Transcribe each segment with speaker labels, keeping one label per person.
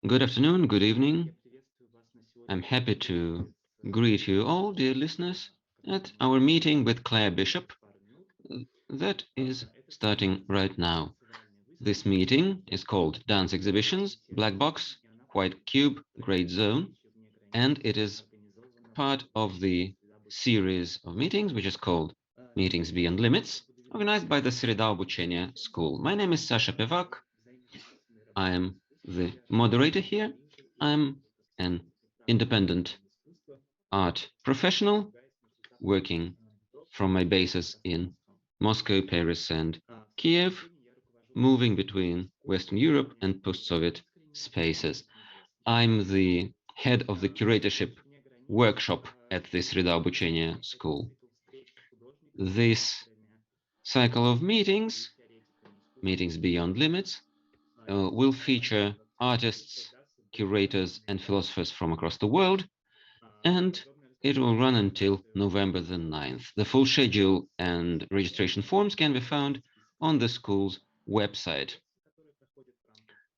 Speaker 1: Good afternoon, good evening. I'm happy to greet you all, dear listeners, at our meeting with Claire Bishop that is starting right now. This meeting is called Dance Exhibitions, Black Box, White Cube, Great Zone, and it is part of the series of meetings which is called Meetings Beyond Limits, organized by the Sreda Obuchenia School. My name is Sasha Pevak. I am the moderator here. I'm an independent art professional working from my bases in Moscow, Paris, and Kiev, moving between Western Europe and post-Soviet spaces. I'm the head of the curatorship workshop at the Sreda Obuchenia School. This cycle of meetings, Meetings Beyond Limits, will feature artists, curators, and philosophers from across the world, and it will run until November the 9th. The full schedule and registration forms can be found on the school's website.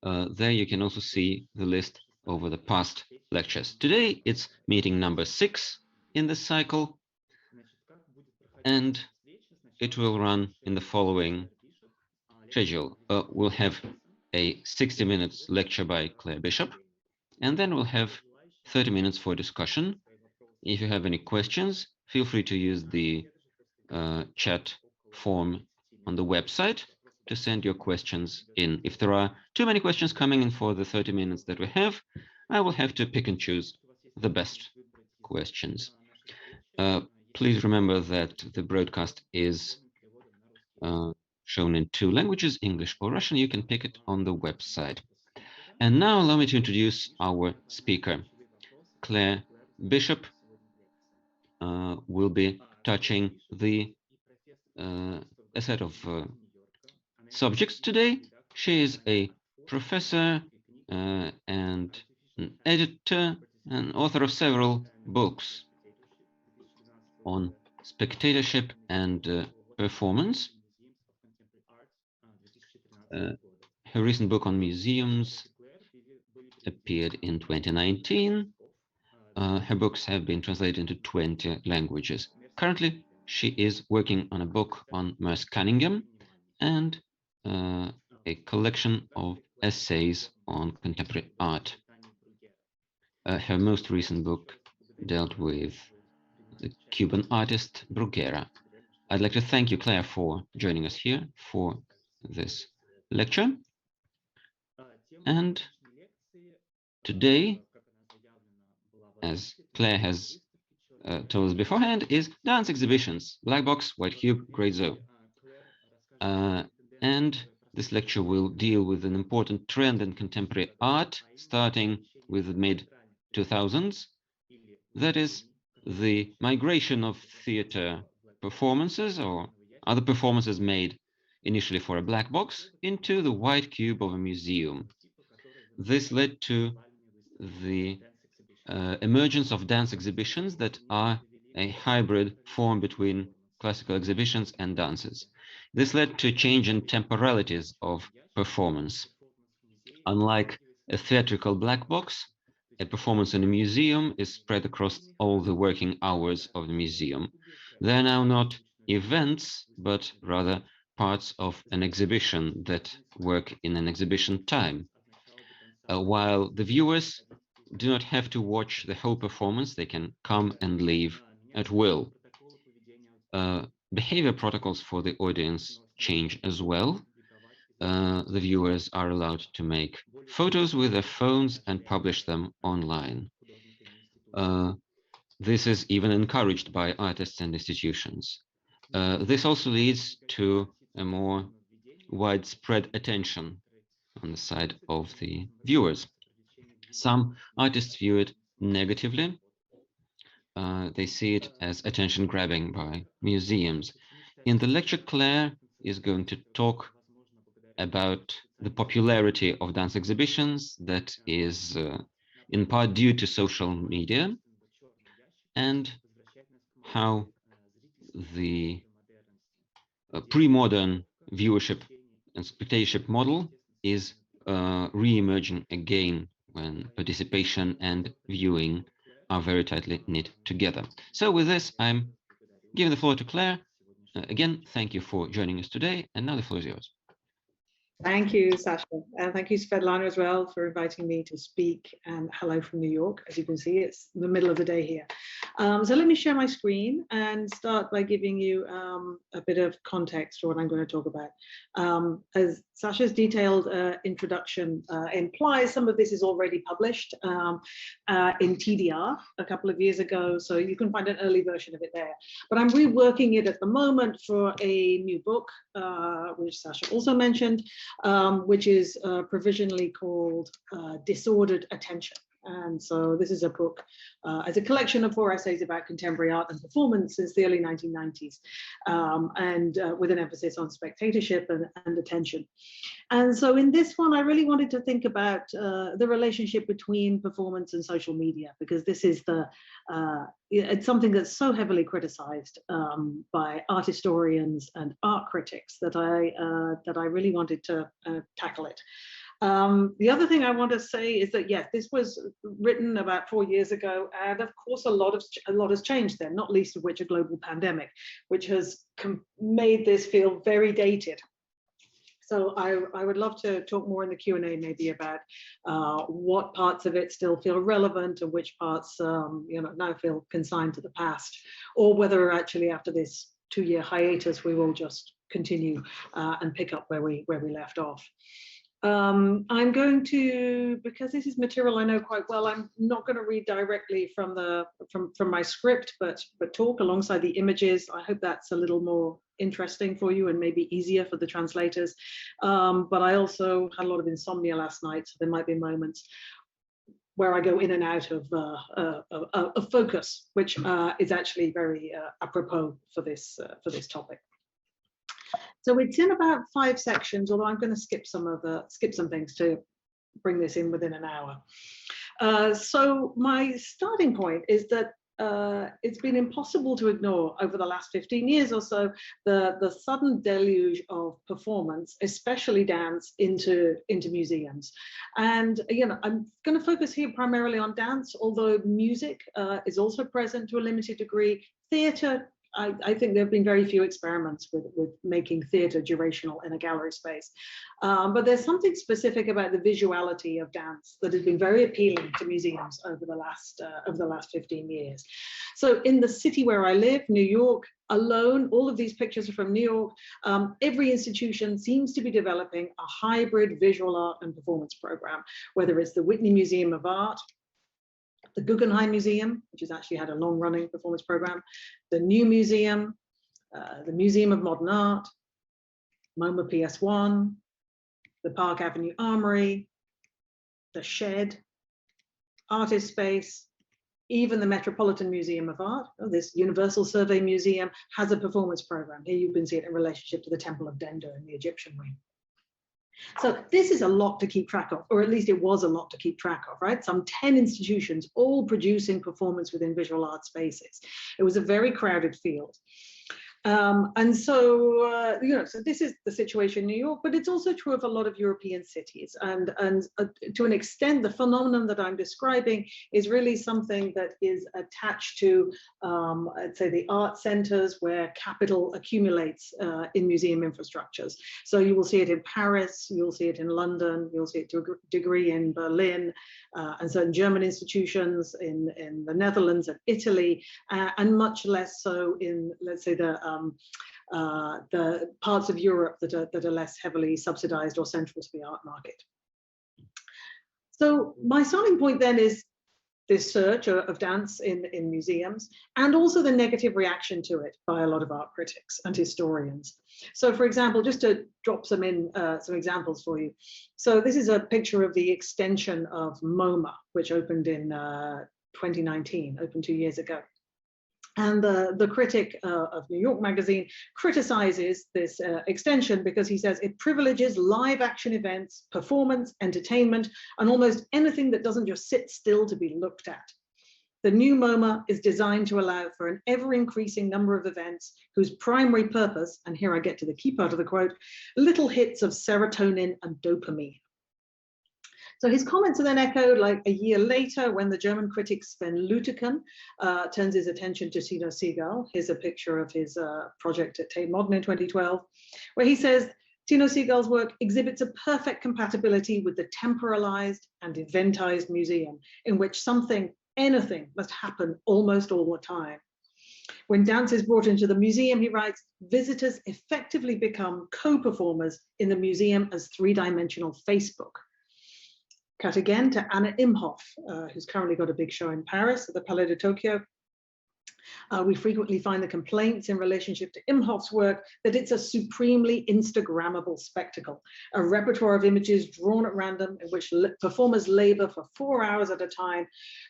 Speaker 1: There you can also see the list over the past lectures. Today it's meeting number 6 in the cycle, and it will run in the following schedule. We'll have a 60 minutes lecture by Claire Bishop, and then we'll have 30 minutes for discussion. If you have any questions, feel free to use the chat form on the website to send your questions in. If there are too many questions coming in for the 30 minutes that we have, I will have to pick and choose the best questions. Please remember that the broadcast is shown in 2 languages, English or Russian. You can pick it on the website. And now allow me to introduce our speaker. Claire Bishop will be touching a set of subjects today. She is a professor and an editor and author of several books on spectatorship and performance. Her recent book on museums appeared in 2019. Her books have been translated into 20 languages. Currently, she is working on a book on Merce Cunningham and a collection of essays on contemporary art. Her most recent book dealt with the Cuban artist Bruguera. I'd like to thank you, Claire, for joining us here for this lecture. And today, as Claire has told us beforehand, is Dance Exhibitions, Black Box, White Cube, Great Zone. And this lecture will deal with an important trend in contemporary art, starting with the mid-2000s. That is the migration of theater performances or other performances made initially for a black box into the white cube of a museum. This led to the emergence of dance exhibitions that are a hybrid form between classical exhibitions and dances. This led to a change in temporalities of performance. Unlike a theatrical black box, a performance in a museum is spread across all the working hours of the museum. They are now not events, but rather parts of an exhibition that work in an exhibition time. While the viewers do not have to watch the whole performance, they can come and leave at will. Behavior protocols for the audience change as well. The viewers are allowed to make photos with their phones and publish them online. This is even encouraged by artists and institutions. This also leads to a more widespread attention on the side of the viewers. Some artists view it negatively. They see it as attention grabbing by museums. In the lecture, Claire is going to talk about the popularity of dance exhibitions that is in part due to social media, and how the pre-modern viewership and spectatorship model is re-emerging again when participation and viewing are very tightly knit together. So with this, I'm giving the floor to Claire. Again, thank you for joining us today, and now the floor is yours.
Speaker 2: Thank you, Sasha, and thank you, Svetlana, as well, for inviting me to speak. And hello from New York. As you can see, it's the middle of the day here. So let me share my screen and start by giving you a bit of context for what I'm going to talk about. As Sasha's detailed introduction implies, some of this is already published in TDR a couple of years ago, so you can find an early version of it there. But I'm reworking it at the moment for a new book, which Sasha also mentioned, which is provisionally called Disordered Attention. And so this is a book as a collection of 4 essays about contemporary art and performance since the early 1990s, and with an emphasis on spectatorship and attention. And so in this one, I really wanted to think about the relationship between performance and social media, because this is it's something that's so heavily criticized by art historians and art critics that I really wanted to tackle it. The other thing I want to say is that, yes, this was written about 4 years ago, and of course a lot has changed then, not least of which a global pandemic, which has made this feel very dated. So I would love to talk more in the Q&A maybe about what parts of it still feel relevant and which parts now feel consigned to the past, or whether actually after this 2-year hiatus we will just continue and pick up where we left off. I'm going to, because this is material I know quite well, I'm not going to read directly from my script, but talk alongside the images. I hope that's a little more interesting for you and maybe easier for the translators. But I also had a lot of insomnia last night, so there might be moments where I go in and out of focus, which is actually very apropos for this topic. So it's in about 5 sections, although I'm going to skip some things to bring this in within an hour. So my starting point is that it's been impossible to ignore over the last 15 years or so the sudden deluge of performance, especially dance, into museums. And I'm going to focus here primarily on dance, although music is also present to a limited degree. Theatre, I think there have been very few experiments with making theatre durational in a gallery space. But there's something specific about the visuality of dance that has been very appealing to museums over the last 15 years. So in the city where I live, New York, alone, all of these pictures are from New York. Every institution seems to be developing a hybrid visual art and performance program, whether it's the Whitney Museum of Art, the Guggenheim Museum, which has actually had a long-running performance program, the New Museum, the Museum of Modern Art, MoMA PS1, the Park Avenue Armory, the Shed, Artist Space, even the Metropolitan Museum of Art. This Universal Survey Museum has a performance program. Here you can see it in relationship to the Temple of Dendor in the Egyptian wing. So this is a lot to keep track of, or at least it was a lot to keep track of, right? Some 10 institutions all producing performance within visual art spaces. It was a very crowded field. And so, so this is the situation in New York, but it's also true of a lot of European cities. And to an extent, the phenomenon that I'm describing is really something that is attached to, I'd say, the art centers where capital accumulates in museum infrastructures. So you will see it in Paris, you'll see it in London, you'll see it to a degree in Berlin, and certain German institutions in the Netherlands and Italy, and much less so in, let's say, the parts of Europe that are less heavily subsidized or central to the art market. So my starting point then is this surge of dance in museums, and also the negative reaction to it by a lot of art critics and historians. So for example, just to drop some examples for you. So this is a picture of the extension of MoMA, which opened in 2019, opened 2 years ago. And the critic of New York Magazine criticizes this extension because he says it privileges live action events, performance, entertainment, and almost anything that doesn't just sit still to be looked at. The new MoMA is designed to allow for an ever-increasing number of events whose primary purpose, and here I get to the key part of the quote, little hits of serotonin and dopamine. So his comments are then echoed like a year later when the German critic Sven Lüteken turns his attention to Tino Sehgal. Here's a picture of his project at Tate Modern in 2012, where he says, Tino Sehgal's work exhibits a perfect compatibility with the temporalized and eventized museum, in which something, anything, must happen almost all the time. When dance is brought into the museum, he writes, visitors effectively become co-performers in the museum as three-dimensional Facebook. Cut again to Anna Imhoff, who's currently got a big show in Paris at the Palais de Tokyo. We frequently find the complaints in relationship to Imhoff's work that it's a supremely Instagrammable spectacle, a repertoire of images drawn at random in which performers labor for 4 hours at a time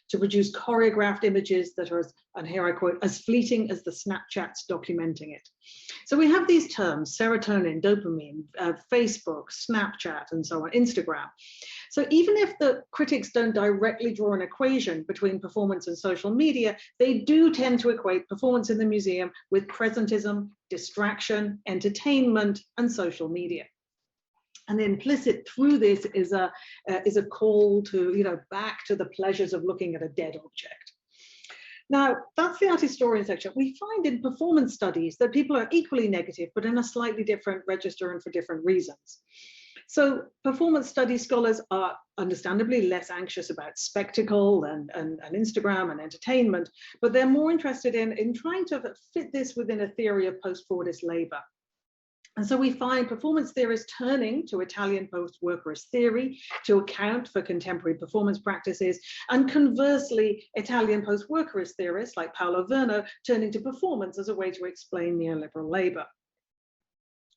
Speaker 2: to produce choreographed images that are, and here I quote, as fleeting as the Snapchats documenting it. So we have these terms, serotonin, dopamine, Facebook, Snapchat, and so on, Instagram. So even if the critics don't directly draw an equation between performance and social media, they do tend to equate performance in the museum with presentism, distraction, entertainment, and social media. And implicit through this is a call to, back to the pleasures of looking at a dead object. Now, that's the art historian section. We find in performance studies that people are equally negative, but in a slightly different register and for different reasons. So performance studies scholars are understandably less anxious about spectacle and Instagram and entertainment, but they're more interested in trying to fit this within a theory of post-Fordist labor. And so we find performance theorists turning to Italian post-workerist theory to account for contemporary performance practices, and conversely, Italian post-workerist theorists like Paolo Verno turning to performance as a way to explain neoliberal labor.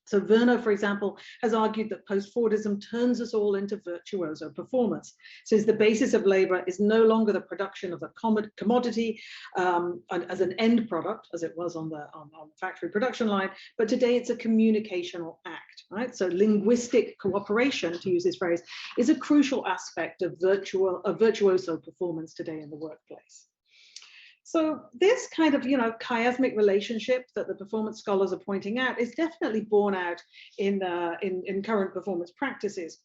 Speaker 2: So Verno, for example, has argued that post-Fordism turns us all into virtuoso performers, since the basis of labor is no longer the production of a commodity as an end product, as it was on the factory production line, but today it's a communicational act, right? So linguistic cooperation, to use this phrase, is a crucial aspect of virtuoso performance today in the workplace. So this kind of, chiasmic relationship that the performance scholars are pointing out is definitely borne out in current performance practices,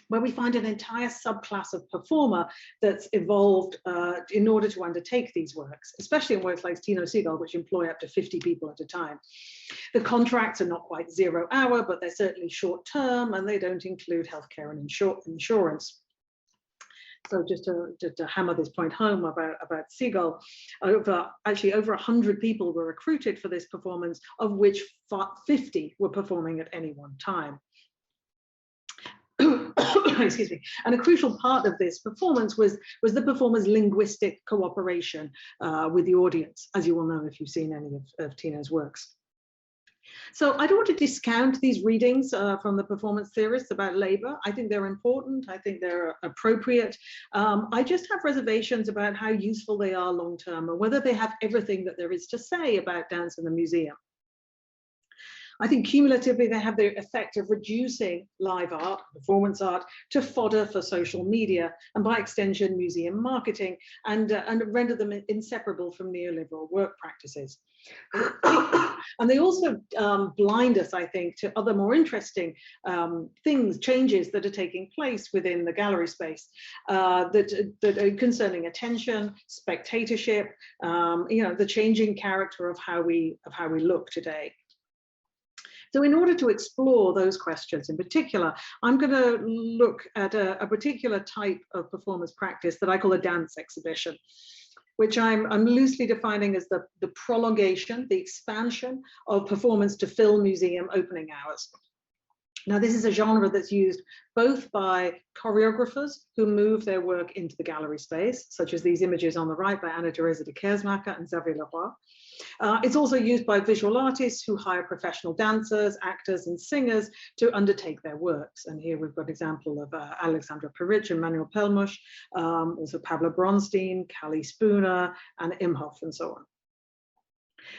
Speaker 2: where we find an entire subclass of performer that's evolved in order to undertake these works, especially in works like Tino Sehgal, which employ up to 50 people at a time. The contracts are not quite 0 hour, but they're certainly short term, and they don't include healthcare and insurance. So just to hammer this point home about Sehgal, actually over 100 people were recruited for this performance, of which 50 were performing at any one time. Excuse me. And a crucial part of this performance was the performer's linguistic cooperation with the audience, as you will know if you've seen any of Tino's works. So I don't want to discount these readings from the performance theorists about labor. I think they're important. I think they're appropriate. I just have reservations about how useful they are long term, and whether they have everything that there is to say about dance in the museum. I think cumulatively they have the effect of reducing live art, performance art, to fodder for social media, and by extension museum marketing, and render them inseparable from neoliberal work practices. And they also blind us, I think, to other more interesting changes that are taking place within the gallery space that are concerning attention, spectatorship, the changing character of how we look today. So in order to explore those questions in particular, I'm going to look at a particular type of performance practice that I call a dance exhibition, which I'm loosely defining as the prolongation, the expansion of performance to fill museum opening hours. Now, this is a genre that's used both by choreographers who move their work into the gallery space, such as these images on the right by Anna Teresa de Kersmacher and Xavier Leroy. It's also used by visual artists who hire professional dancers, actors, and singers to undertake their works. And here we've got an example of Alexandra Peric and Manuel Pelmusch, also Pablo Bronstein, Callie Spooner, and Imhoff, and so on.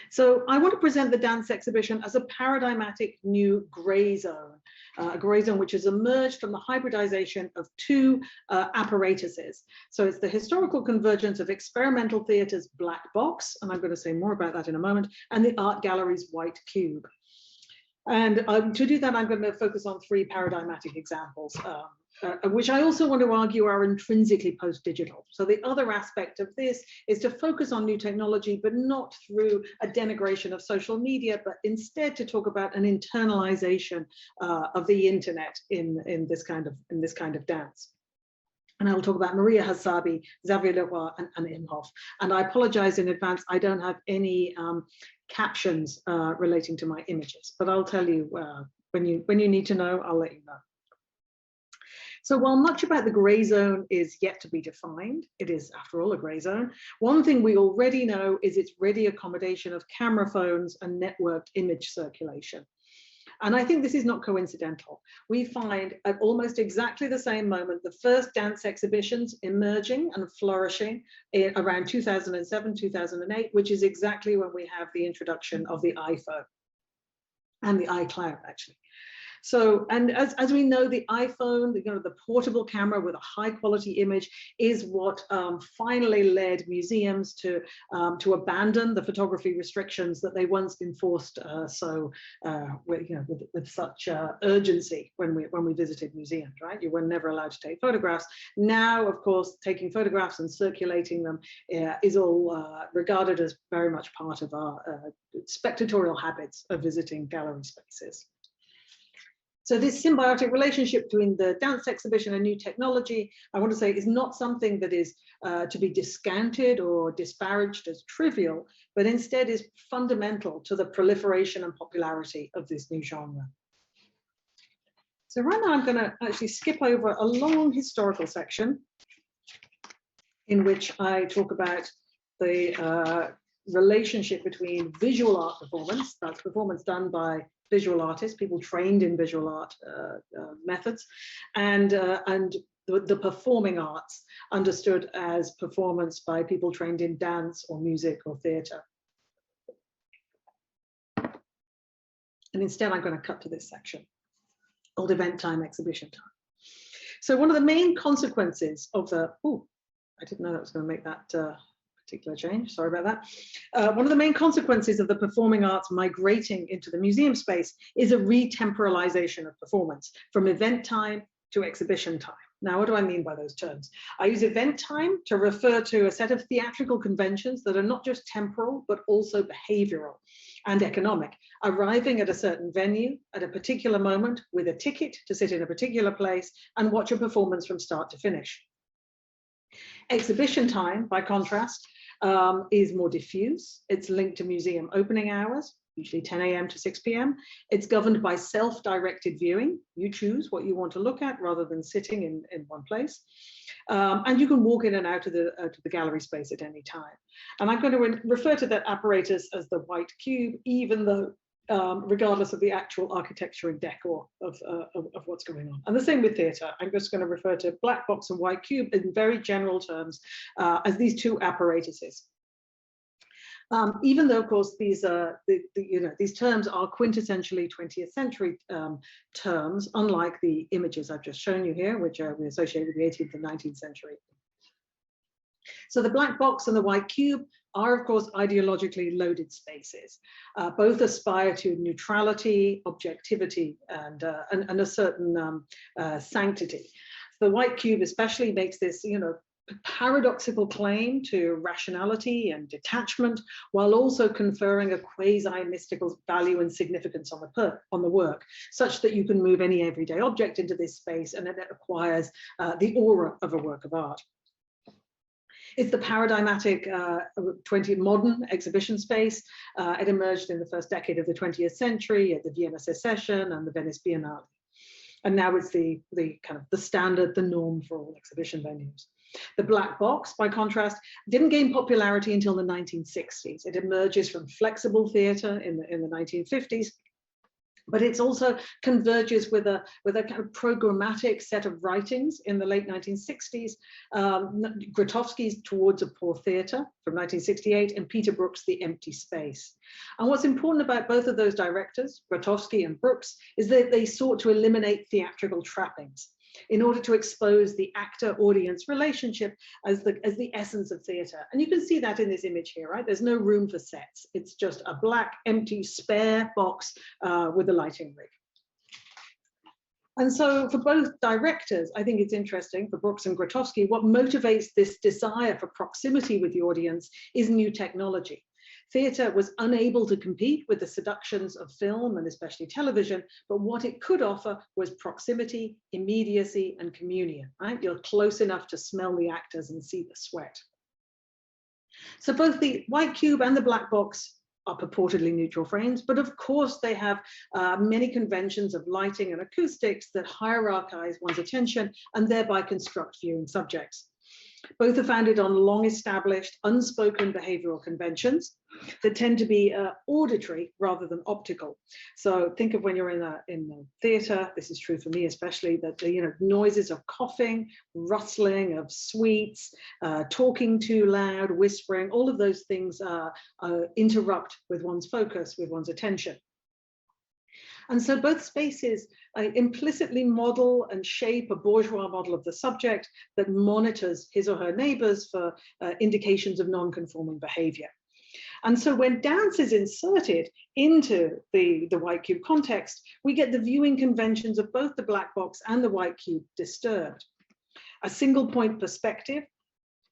Speaker 2: So I want to present the dance exhibition as a paradigmatic new grey zone, a grey zone which has emerged from the hybridization of two apparatuses. So it's the historical convergence of experimental theatre's black box, and I'm going to say more about that in a moment, and the art gallery's white cube. And to do that, I'm going to focus on three paradigmatic examples. which I also want to argue are intrinsically post-digital. So the other aspect of this is to focus on new technology, but not through a denigration of social media, but instead to talk about an internalization of the internet in this kind of dance. And I will talk about Maria Hasabi, Xavier Leroy, and Imhoff. And I apologize in advance, I don't have any captions relating to my images, but I'll tell you when you need to know, I'll let you know. So while much about the grey zone is yet to be defined, it is, after all, a grey zone, one thing we already know is its ready accommodation of camera phones and networked image circulation. And I think this is not coincidental. We find at almost exactly the same moment the first dance exhibitions emerging and flourishing around 2007, 2008, which is exactly when we have the introduction of the iPhone and the iCloud, actually. So, and as we know, the iPhone, the portable camera with a high quality image is what finally led museums to abandon the photography restrictions that they once enforced with such urgency when we visited museums, right? You were never allowed to take photographs. Now, of course, taking photographs and circulating them is all regarded as very much part of our spectatorial habits of visiting gallery spaces. So this symbiotic relationship between the dance exhibition and new technology, I want to say, is not something that is to be discounted or disparaged as trivial, but instead is fundamental to the proliferation and popularity of this new genre. So right now I'm going to actually skip over a long historical section in which I talk about the relationship between visual art performance, that's performance done by visual artists, people trained in visual art methods, and the performing arts, understood as performance by people trained in dance or music or theatre. And instead, I'm going to cut to this section, called event time, exhibition time. So one of the main consequences of the, I didn't know that was going to make that particular change, sorry about that. One of the main consequences of the performing arts migrating into the museum space is a retemporalization of performance from event time to exhibition time. Now, what do I mean by those terms? I use event time to refer to a set of theatrical conventions that are not just temporal, but also behavioral and economic, arriving at a certain venue at a particular moment with a ticket to sit in a particular place and watch a performance from start to finish. Exhibition time, by contrast, is more diffuse. It's linked to museum opening hours, usually 10 a.m. to 6 p.m. It's governed by self-directed viewing. You choose what you want to look at rather than sitting in one place. And you can walk in and out of the gallery space at any time. And I'm going to refer to that apparatus as the white cube, even though regardless of the actual architecture and decor of what's going on. And the same with theatre. I'm just going to refer to black box and white cube in very general terms as these two apparatuses. Even though, of course, these terms are quintessentially 20th century terms, unlike the images I've just shown you here, which we associate with the 18th and 19th century. So the black box and the white cube are, of course, ideologically loaded spaces. Both aspire to neutrality, objectivity, and a certain sanctity. The white cube especially makes this, paradoxical claim to rationality and detachment, while also conferring a quasi-mystical value and significance on the work, such that you can move any everyday object into this space and it acquires the aura of a work of art. It's the paradigmatic modern exhibition space. It emerged in the first decade of the 20th century at the Vienna Secession and the Venice Biennale. And now it's the standard, the norm for all exhibition venues. The black box, by contrast, didn't gain popularity until the 1960s. It emerges from flexible theatre in the 1950s. But it's also converges with a kind of programmatic set of writings in the late 1960s. Grotowski's Towards a Poor Theatre from 1968 and Peter Brook's The Empty Space. And what's important about both of those directors, Grotowski and Brooks, is that they sought to eliminate theatrical trappings in order to expose the actor-audience relationship as the essence of theatre. And you can see that in this image here, right? There's no room for sets. It's just a black, empty, spare box with a lighting rig. And so for both directors, I think it's interesting, for Brooks and Grotowski, what motivates this desire for proximity with the audience is new technology. Theatre was unable to compete with the seductions of film and especially television, but what it could offer was proximity, immediacy, and communion, right? You're close enough to smell the actors and see the sweat. So both the white cube and the black box are purportedly neutral frames, but of course they have many conventions of lighting and acoustics that hierarchize one's attention and thereby construct viewing subjects. Both are founded on long-established, unspoken behavioral conventions that tend to be auditory rather than optical. So think of when you're in the theatre, this is true for me especially, that the noises of coughing, rustling of sweets, talking too loud, whispering, all of those things interrupt with one's focus, with one's attention. And so both spaces implicitly model and shape a bourgeois model of the subject that monitors his or her neighbors for indications of non-conforming behavior. And so when dance is inserted into the white cube context, we get the viewing conventions of both the black box and the white cube disturbed. A single point perspective,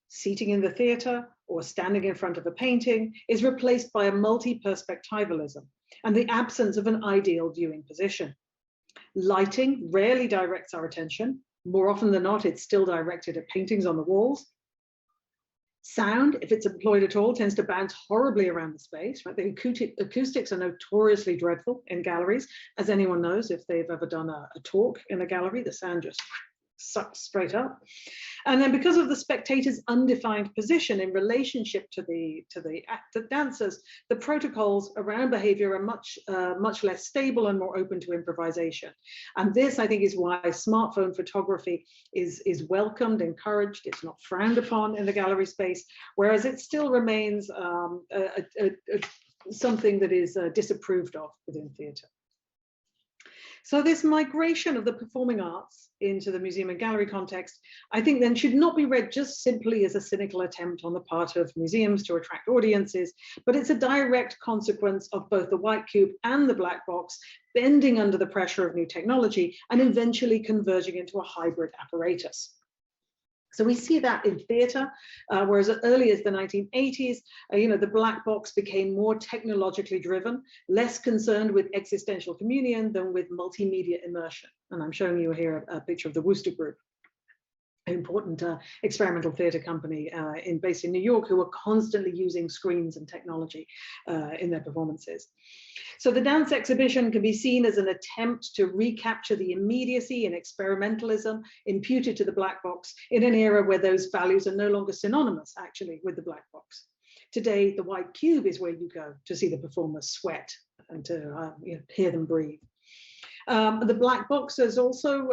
Speaker 2: seating in the theatre or standing in front of a painting, is replaced by a multi-perspectivalism and the absence of an ideal viewing position. Lighting rarely directs our attention. More often than not, it's still directed at paintings on the walls. Sound, if it's employed at all, tends to bounce horribly around the space. Right? The acoustics are notoriously dreadful in galleries, as anyone knows if they've ever done a talk in a gallery. The sound just sucks straight up. And then because of the spectator's undefined position in relationship to the dancers, the protocols around behavior are much less stable and more open to improvisation. And this, I think, is why smartphone photography is welcomed, encouraged. It's not frowned upon in the gallery space, whereas it still remains something that is disapproved of within theatre. So this migration of the performing arts into the museum and gallery context, I think then should not be read just simply as a cynical attempt on the part of museums to attract audiences, but it's a direct consequence of both the white cube and the black box bending under the pressure of new technology and eventually converging into a hybrid apparatus. So we see that in theatre, whereas as early as the 1980s, the black box became more technologically driven, less concerned with existential communion than with multimedia immersion. And I'm showing you here a picture of the Wooster Group, an important experimental theatre company based in New York, who are constantly using screens and technology in their performances. So the dance exhibition can be seen as an attempt to recapture the immediacy and experimentalism imputed to the black box in an era where those values are no longer synonymous, actually, with the black box. Today, the white cube is where you go to see the performers sweat and to hear them breathe. The black box has also,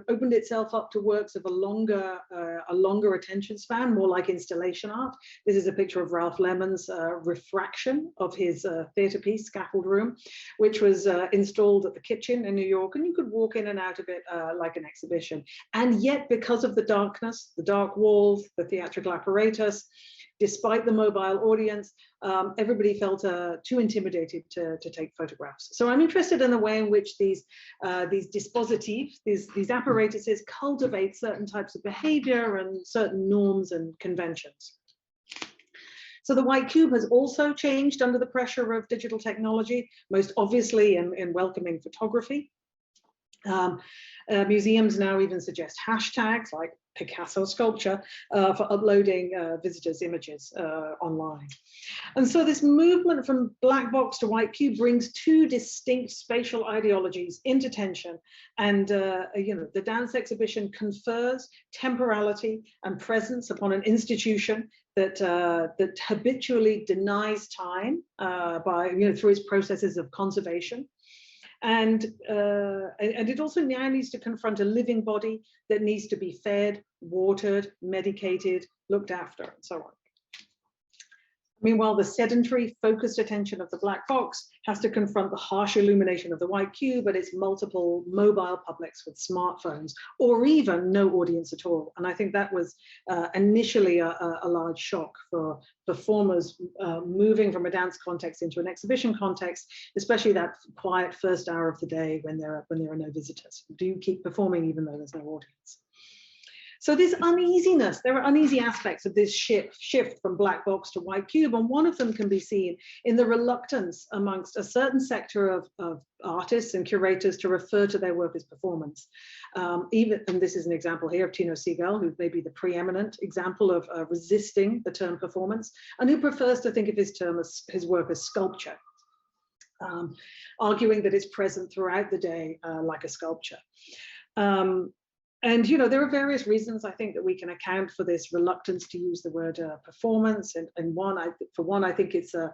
Speaker 2: opened itself up to works of a longer attention span, more like installation art. This is a picture of Ralph Lemon's refraction of his theatre piece, Scaffold Room, which was installed at the Kitchen in New York, and you could walk in and out of it like an exhibition. And yet, because of the darkness, the dark walls, the theatrical apparatus, despite the mobile audience, everybody felt too intimidated to take photographs. So I'm interested in the way in which these dispositives, these apparatuses cultivate certain types of behavior and certain norms and conventions. So the white cube has also changed under the pressure of digital technology, most obviously in welcoming photography. Museums now even suggest hashtags like Picasso sculpture for uploading visitors' images online. And so this movement from black box to white cube brings two distinct spatial ideologies into tension. And the dance exhibition confers temporality and presence upon an institution that habitually denies time through its processes of conservation. And it also now needs to confront a living body that needs to be fed, watered, medicated, looked after, and so on. Meanwhile, the sedentary, focused attention of the black box has to confront the harsh illumination of the white cube and its multiple mobile publics with smartphones, or even no audience at all. And I think that was initially a large shock for performers moving from a dance context into an exhibition context, especially that quiet first hour of the day when there are no visitors. Do you keep performing even though there's no audience? So this uneasiness, there are uneasy aspects of this shift from black box to white cube, and one of them can be seen in the reluctance amongst a certain sector of artists and curators to refer to their work as performance. And this is an example here of Tino Sehgal, who may be the preeminent example of resisting the term performance, and who prefers to think of his work as sculpture, arguing that it's present throughout the day like a sculpture. And, you know, there are various reasons I think that we can account for this reluctance to use the word performance. And for one, I think it's a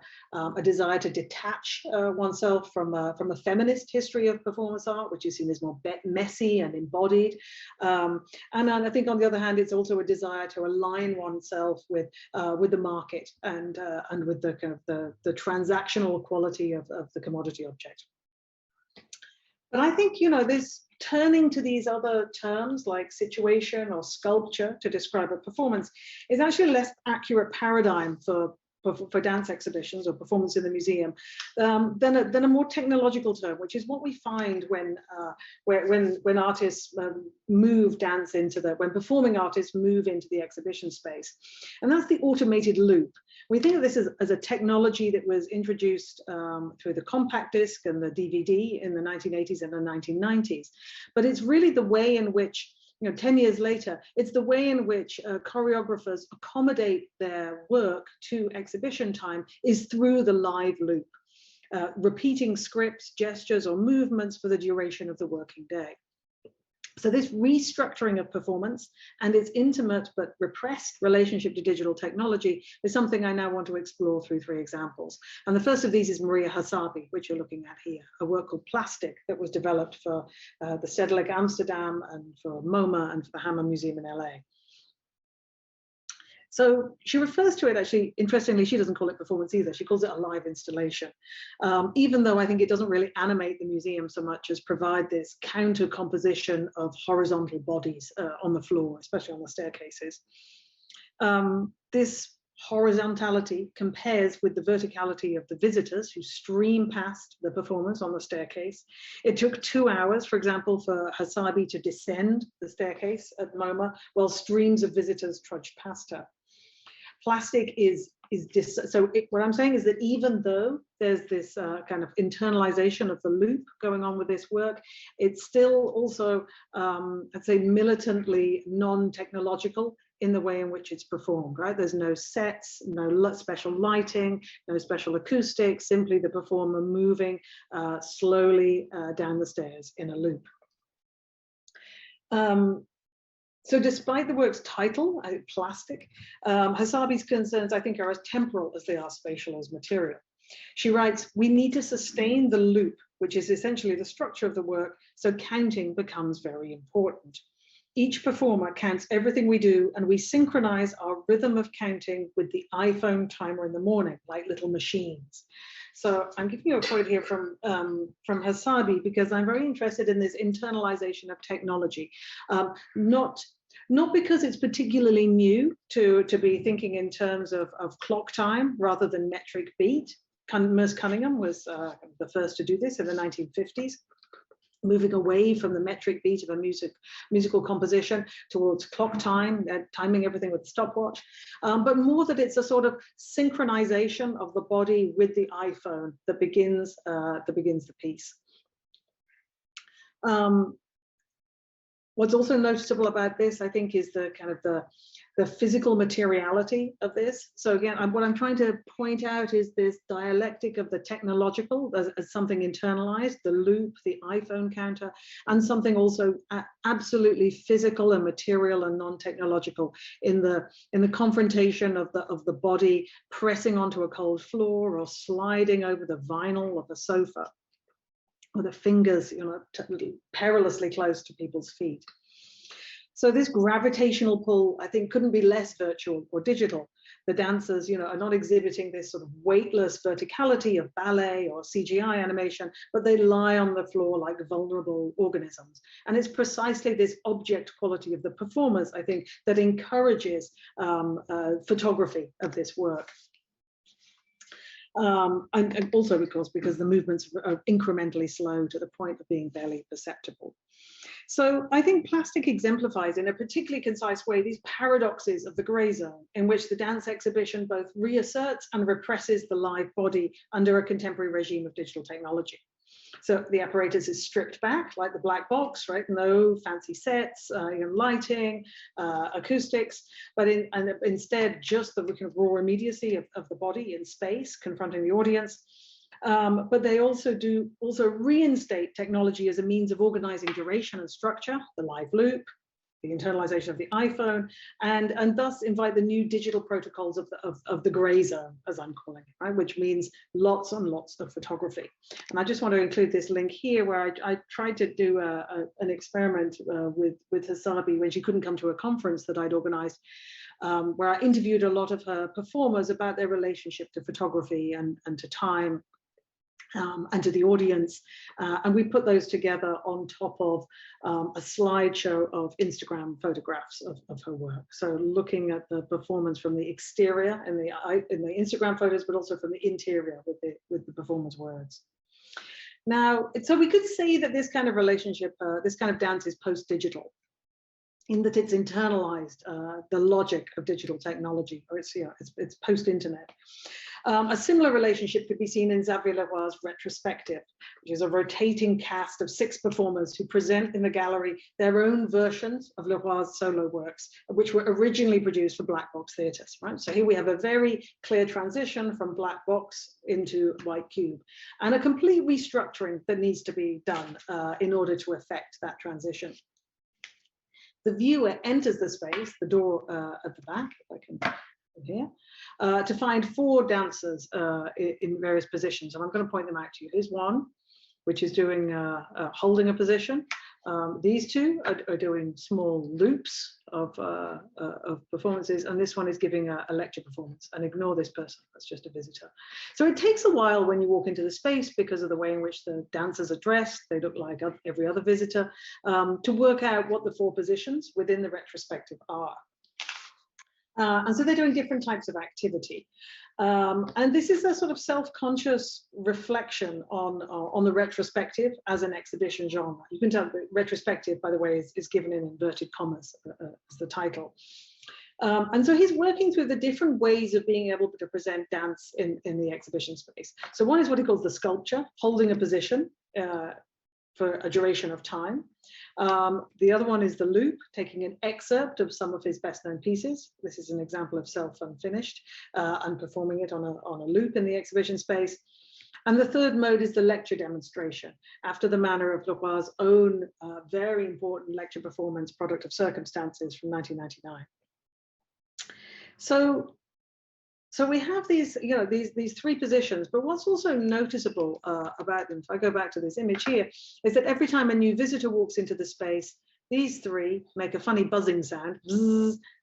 Speaker 2: desire to detach oneself from a feminist history of performance art, which is seen as more messy and embodied. And I think on the other hand, it's also a desire to align oneself with the market and with the kind of the transactional quality of the commodity object. But I think, you know, this turning to these other terms like situation or sculpture to describe a performance is actually a less accurate paradigm for dance exhibitions or performance in the museum than a more technological term, which is what we find when artists move dance into when performing artists move into the exhibition space. And that's the automated loop. We think of this as a technology that was introduced through the compact disc and the DVD in the 1980s and the 1990s. But it's really the way in which, you know, 10 years later, it's the way in which choreographers accommodate their work to exhibition time is through the live loop, repeating scripts, gestures, or movements for the duration of the working day. So this restructuring of performance and its intimate but repressed relationship to digital technology is something I now want to explore through 3 examples. And the first of these is Maria Hasabi, which you're looking at here, a work called Plastic that was developed for the Stedelijk Amsterdam and for MoMA and for the Hammer Museum in LA. So she refers to it, actually, interestingly, she doesn't call it performance either. She calls it a live installation, even though I think it doesn't really animate the museum so much as provide this counter composition of horizontal bodies on the floor, especially on the staircases. This horizontality compares with the verticality of the visitors who stream past the performers on the staircase. It took 2 hours, for example, for Hasabi to descend the staircase at MoMA while streams of visitors trudged past her. Plastic what I'm saying is that even though there's this kind of internalization of the loop going on with this work, it's still also, I'd say, militantly non-technological in the way in which it's performed, right? There's no sets, no special lighting, no special acoustics, simply the performer moving slowly down the stairs in a loop. So despite the work's title, Plastic, Hasabi's concerns, I think, are as temporal as they are spatial as material. She writes, "We need to sustain the loop, which is essentially the structure of the work, so counting becomes very important. Each performer counts everything we do, and we synchronize our rhythm of counting with the iPhone timer in the morning, like little machines." So I'm giving you a quote here from Hasabi because I'm very interested in this internalization of technology, not because it's particularly new to be thinking in terms of clock time rather than metric beat. Merce Cunningham was the first to do this in the 1950s. Moving away from the metric beat of a musical composition towards clock time, timing everything with stopwatch, but more that it's a sort of synchronization of the body with the iPhone that begins the piece. What's also noticeable about this, I think, is the kind of the physical materiality of this. So again, what I'm trying to point out is this dialectic of the technological as something internalized, the loop, the iPhone counter, and something also absolutely physical and material and non-technological in the confrontation of the body pressing onto a cold floor or sliding over the vinyl of a sofa, or the fingers, you know, perilously close to people's feet. So this gravitational pull, I think, couldn't be less virtual or digital. The dancers, you know, are not exhibiting this sort of weightless verticality of ballet or CGI animation, but they lie on the floor like vulnerable organisms. And it's precisely this object quality of the performers, I think, that encourages photography of this work. And also, of course, because the movements are incrementally slow to the point of being barely perceptible. So I think plastic exemplifies in a particularly concise way these paradoxes of the grey zone, in which the dance exhibition both reasserts and represses the live body under a contemporary regime of digital technology. So the apparatus is stripped back, like the black box, right? No fancy sets, you know, lighting, acoustics, but instead just the kind of raw immediacy of the body in space, confronting the audience. But they also reinstate technology as a means of organizing duration and structure, the live loop, the internalization of the iPhone, and thus invite the new digital protocols of the grey zone, as I'm calling it, right? Which means lots and lots of photography. And I just want to include this link here where I tried to do an experiment with Hasabi when she couldn't come to a conference that I'd organized, where I interviewed a lot of her performers about their relationship to photography and to time. And to the audience, and we put those together on top of a slideshow of Instagram photographs of her work. So looking at the performance from the exterior in the Instagram photos, but also from the interior with the performer's words. Now, so we could say that this kind of relationship, this kind of dance is post-digital, in that it's internalized the logic of digital technology, or it's post-internet. A similar relationship could be seen in Xavier Leroy's retrospective, which is a rotating cast of 6 performers who present in the gallery their own versions of Leroy's solo works, which were originally produced for black box theatres, right? So here we have a very clear transition from black box into white cube, and a complete restructuring that needs to be done in order to effect that transition. The viewer enters the space, the door at the back, if I can here, to find 4 dancers in various positions, and I'm going to point them out to you. Here's one, which is doing holding a position. These 2 are doing small loops of performances, and this one is giving a lecture performance. And ignore this person, that's just a visitor. So it takes a while when you walk into the space, because of the way in which the dancers are dressed, they look like every other visitor, to work out what the 4 positions within the retrospective are. And so they're doing different types of activity. And this is a sort of self-conscious reflection on the retrospective as an exhibition genre. You can tell that retrospective, by the way, is given in inverted commas as the title. And so he's working through the different ways of being able to present dance in the exhibition space. So one is what he calls the sculpture, holding a position for a duration of time. The other one is the loop, taking an excerpt of some of his best-known pieces. This is an example of self-unfinished, and performing it on a loop in the exhibition space. And the third mode is the lecture demonstration, after the manner of Leroy's own very important lecture performance, Product of Circumstances, from 1999. So we have these, you know, these 3 positions, but what's also noticeable about them, if I go back to this image here, is that every time a new visitor walks into the space, these 3 make a funny buzzing sound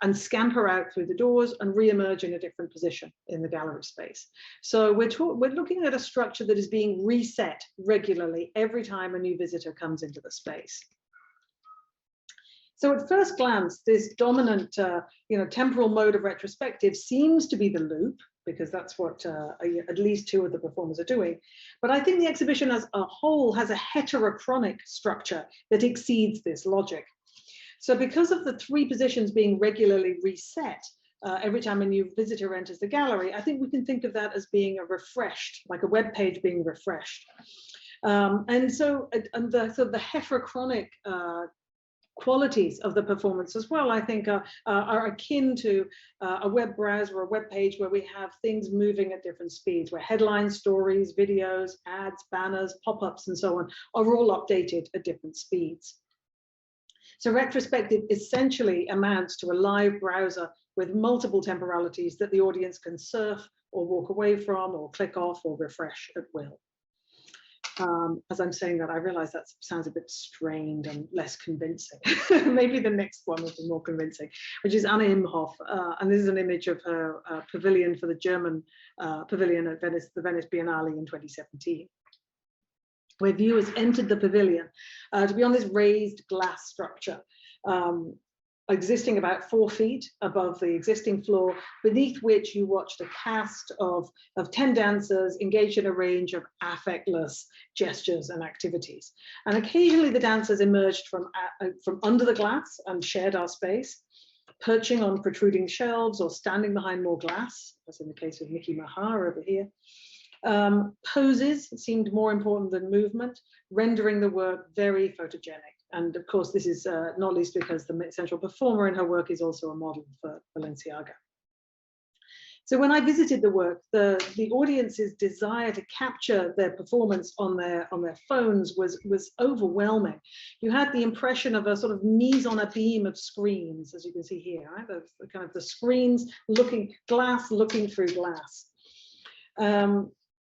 Speaker 2: and scamper out through the doors and re-emerge in a different position in the gallery space. So we're looking at a structure that is being reset regularly every time a new visitor comes into the space. So at first glance, this dominant, temporal mode of retrospective seems to be the loop, because that's what at least 2 of the performers are doing. But I think the exhibition as a whole has a heterochronic structure that exceeds this logic. So because of the 3 positions being regularly reset every time a new visitor enters the gallery, I think we can think of that as being like a web page being refreshed. And the heterochronic qualities of the performance as well, I think, are akin to a web browser or a web page where we have things moving at different speeds, where headlines, stories, videos, ads, banners, pop-ups, and so on are all updated at different speeds. So retrospective essentially amounts to a live browser with multiple temporalities that the audience can surf or walk away from or click off or refresh at will. As I'm saying that, I realize that sounds a bit strained and less convincing. Maybe the next one will be more convincing, which is Anna Imhoff. And this is an image of her pavilion for the German pavilion at Venice, the Venice Biennale in 2017, where viewers entered the pavilion to be on this raised glass structure, existing about 4 feet above the existing floor, beneath which you watched a cast of 10 dancers engaged in a range of affectless gestures and activities. And occasionally the dancers emerged from under the glass and shared our space, perching on protruding shelves or standing behind more glass, as in the case of Nikki Mahar over here. Poses seemed more important than movement, rendering the work very photogenic. And of course, this is not least because the central performer in her work is also a model for Balenciaga. So when I visited the work, the audience's desire to capture their performance on their phones was overwhelming. You had the impression of a sort of mise en abîme of screens, as you can see here, right? The kind of the screens looking through glass.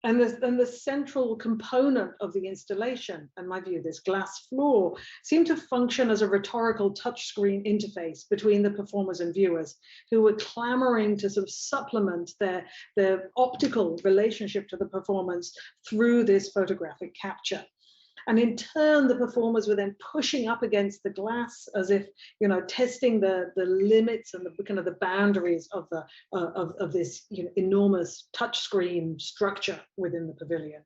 Speaker 2: And the central component of the installation, in my view, this glass floor, seemed to function as a rhetorical touchscreen interface between the performers and viewers, who were clamoring to sort of supplement their optical relationship to the performance through this photographic capture. And in turn, the performers were then pushing up against the glass as if, you know, testing the limits and the kind of the boundaries of this, you know, enormous touchscreen structure within the pavilion.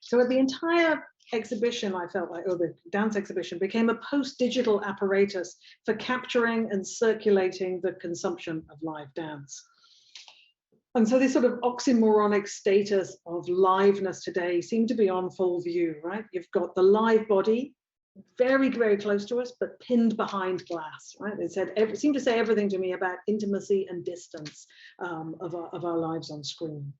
Speaker 2: So the entire exhibition, I felt like, or the dance exhibition, became a post-digital apparatus for capturing and circulating the consumption of live dance. And so this sort of oxymoronic status of liveness today seemed to be on full view, right? You've got the live body very, very close to us, but pinned behind glass, right? It seemed to say everything to me about intimacy and distance of our lives on screen.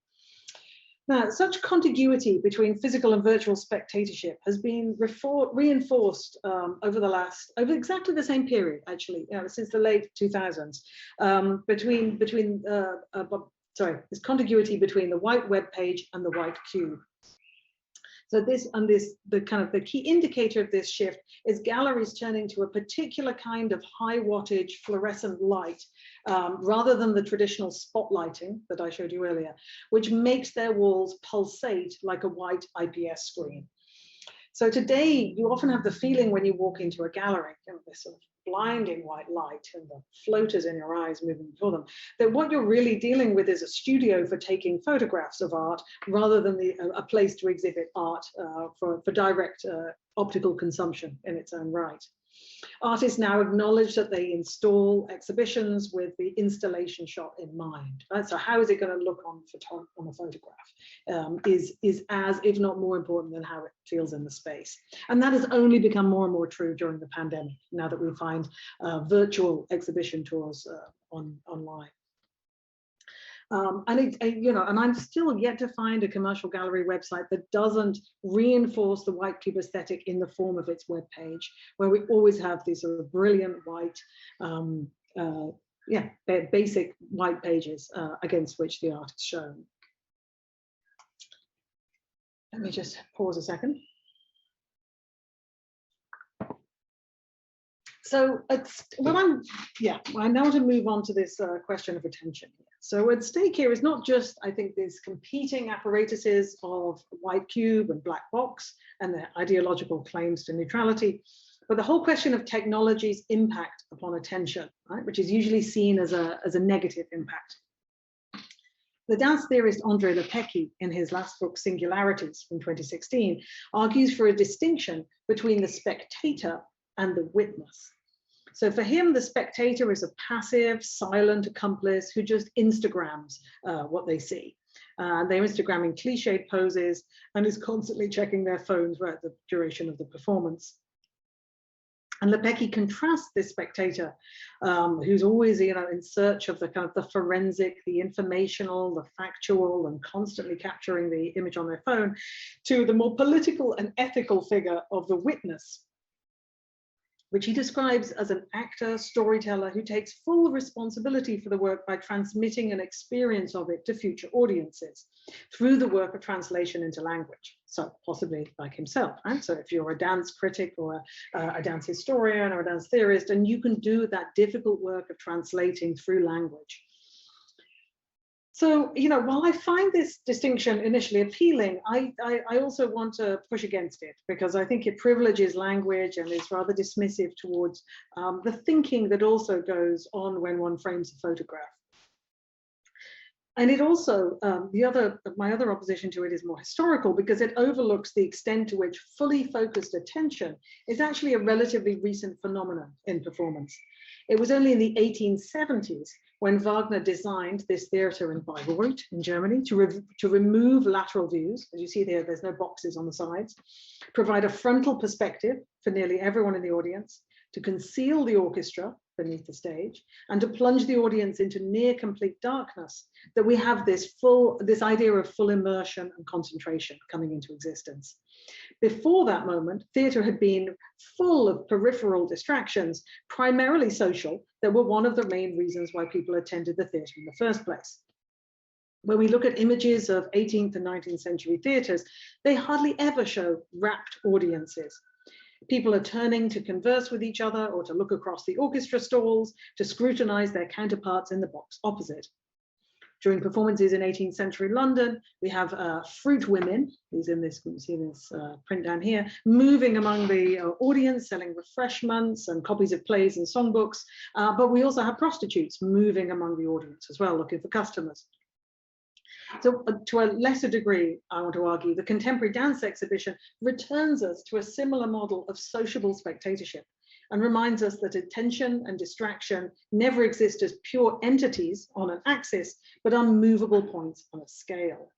Speaker 2: Now, such contiguity between physical and virtual spectatorship has been reinforced over exactly the same period, actually, you know, since the late 2000s, this contiguity between the white web page and the white cube. So the key indicator of this shift is galleries turning to a particular kind of high wattage fluorescent light, rather than the traditional spotlighting that I showed you earlier, which makes their walls pulsate like a white IPS screen. So today, you often have the feeling when you walk into a gallery, you know, this sort of blinding white light and the floaters in your eyes moving before them, that what you're really dealing with is a studio for taking photographs of art rather than a place to exhibit art for direct optical consumption in its own right. Artists now acknowledge that they install exhibitions with the installation shot in mind. Right? So how is it going to look on a photograph is as, if not more important than how it feels in the space. And that has only become more and more true during the pandemic, now that we find virtual exhibition tours online. And I'm still yet to find a commercial gallery website that doesn't reinforce the white cube aesthetic in the form of its web page, where we always have these sort of brilliant white, basic white pages against which the art is shown. Let me just pause a second. So I now want to move on to this question of attention. So at stake here is not just, I think, these competing apparatuses of white cube and black box and their ideological claims to neutrality, but the whole question of technology's impact upon attention, right, which is usually seen as a negative impact. The dance theorist André Lepecki, in his last book, Singularities from 2016, argues for a distinction between the spectator and the witness. So for him, the spectator is a passive, silent accomplice who just Instagrams what they see. They're Instagramming cliched poses and is constantly checking their phones throughout the duration of the performance. And Lepecki contrasts this spectator, who's always, you know, in search of the kind of the forensic, the informational, the factual, and constantly capturing the image on their phone, to the more political and ethical figure of the witness, which he describes as an actor, storyteller who takes full responsibility for the work by transmitting an experience of it to future audiences through the work of translation into language. So possibly like himself, right? So if you're a dance critic or a dance historian or a dance theorist, and you can do that difficult work of translating through language. So, you know, while I find this distinction initially appealing, I also want to push against it, because I think it privileges language and is rather dismissive towards the thinking that also goes on when one frames a photograph. And it also, my other opposition to it is more historical, because it overlooks the extent to which fully focused attention is actually a relatively recent phenomenon in performance. It was only in the 1870s when Wagner designed this theater in Bayreuth in Germany to remove lateral views. As you see there, there's no boxes on the sides, provide a frontal perspective for nearly everyone in the audience, to conceal the orchestra beneath the stage, and to plunge the audience into near complete darkness, that we have this idea of full immersion and concentration coming into existence. Before that moment, theatre had been full of peripheral distractions, primarily social, that were one of the main reasons why people attended the theatre in the first place. When we look at images of 18th and 19th century theatres, they hardly ever show rapt audiences. People are turning to converse with each other or to look across the orchestra stalls, to scrutinize their counterparts in the box opposite. During performances in 18th century London, we have fruit women, who's in this, you can see this print down here, moving among the audience, selling refreshments and copies of plays and songbooks. But we also have prostitutes moving among the audience as well, looking for customers. So to a lesser degree, I want to argue, the contemporary dance exhibition returns us to a similar model of sociable spectatorship, and reminds us that attention and distraction never exist as pure entities on an axis, but are movable points on a scale.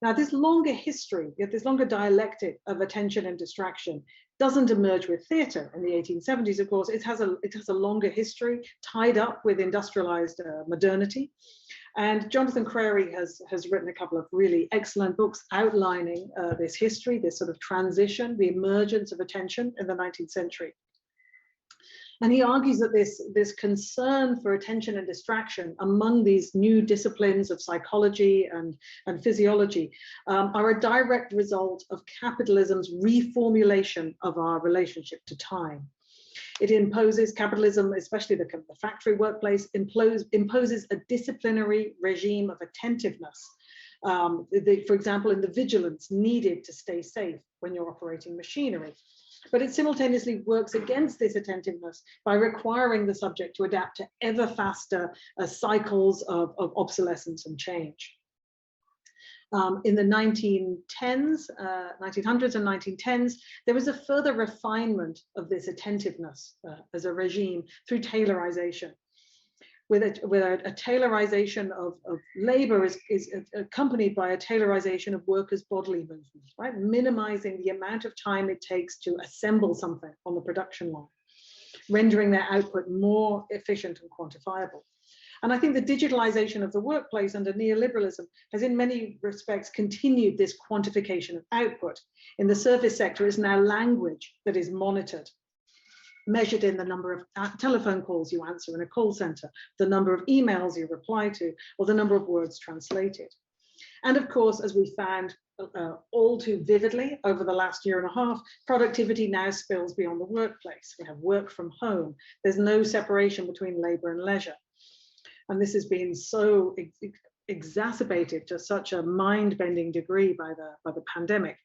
Speaker 2: Now, this longer history, yet this longer dialectic of attention and distraction, doesn't emerge with theatre in the 1870s, of course. It has a longer history tied up with industrialized modernity. And Jonathan Crary has written a couple of really excellent books outlining this history, this sort of transition, the emergence of attention in the 19th century. And he argues that this concern for attention and distraction among these new disciplines of psychology and physiology are a direct result of capitalism's reformulation of our relationship to time. It imposes, capitalism, especially the factory workplace, imposes a disciplinary regime of attentiveness. For example, in the vigilance needed to stay safe when you're operating machinery. But it simultaneously works against this attentiveness by requiring the subject to adapt to ever faster cycles of obsolescence and change. In the 1900s and 1910s, there was a further refinement of this attentiveness as a regime through taylorization. With a taylorization of labor is accompanied by a taylorization of workers' bodily movement, right? Minimizing the amount of time it takes to assemble something on the production line, rendering their output more efficient and quantifiable. And I think the digitalization of the workplace under neoliberalism has in many respects continued this quantification of output. In the service sector is now language that is monitored, measured in the number of telephone calls you answer in a call center, the number of emails you reply to, or the number of words translated. And of course, as we found all too vividly over the last year and a half, productivity now spills beyond the workplace. We have work from home. There's no separation between labor and leisure. And this has been so exacerbated to such a mind-bending degree by the pandemic.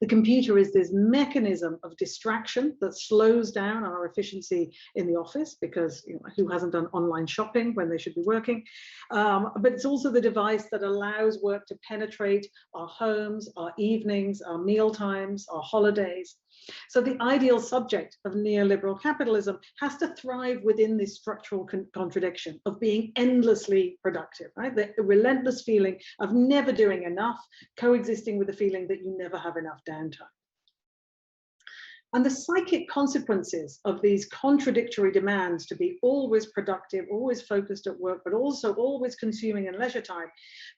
Speaker 2: The computer is this mechanism of distraction that slows down our efficiency in the office, because who hasn't done online shopping when they should be working? But it's also the device that allows work to penetrate our homes, our evenings, our meal times, our holidays. So the ideal subject of neoliberal capitalism has to thrive within this structural contradiction of being endlessly productive, right? The relentless feeling of never doing enough, coexisting with the feeling that you never have enough downtime. And the psychic consequences of these contradictory demands to be always productive, always focused at work, but also always consuming in leisure time,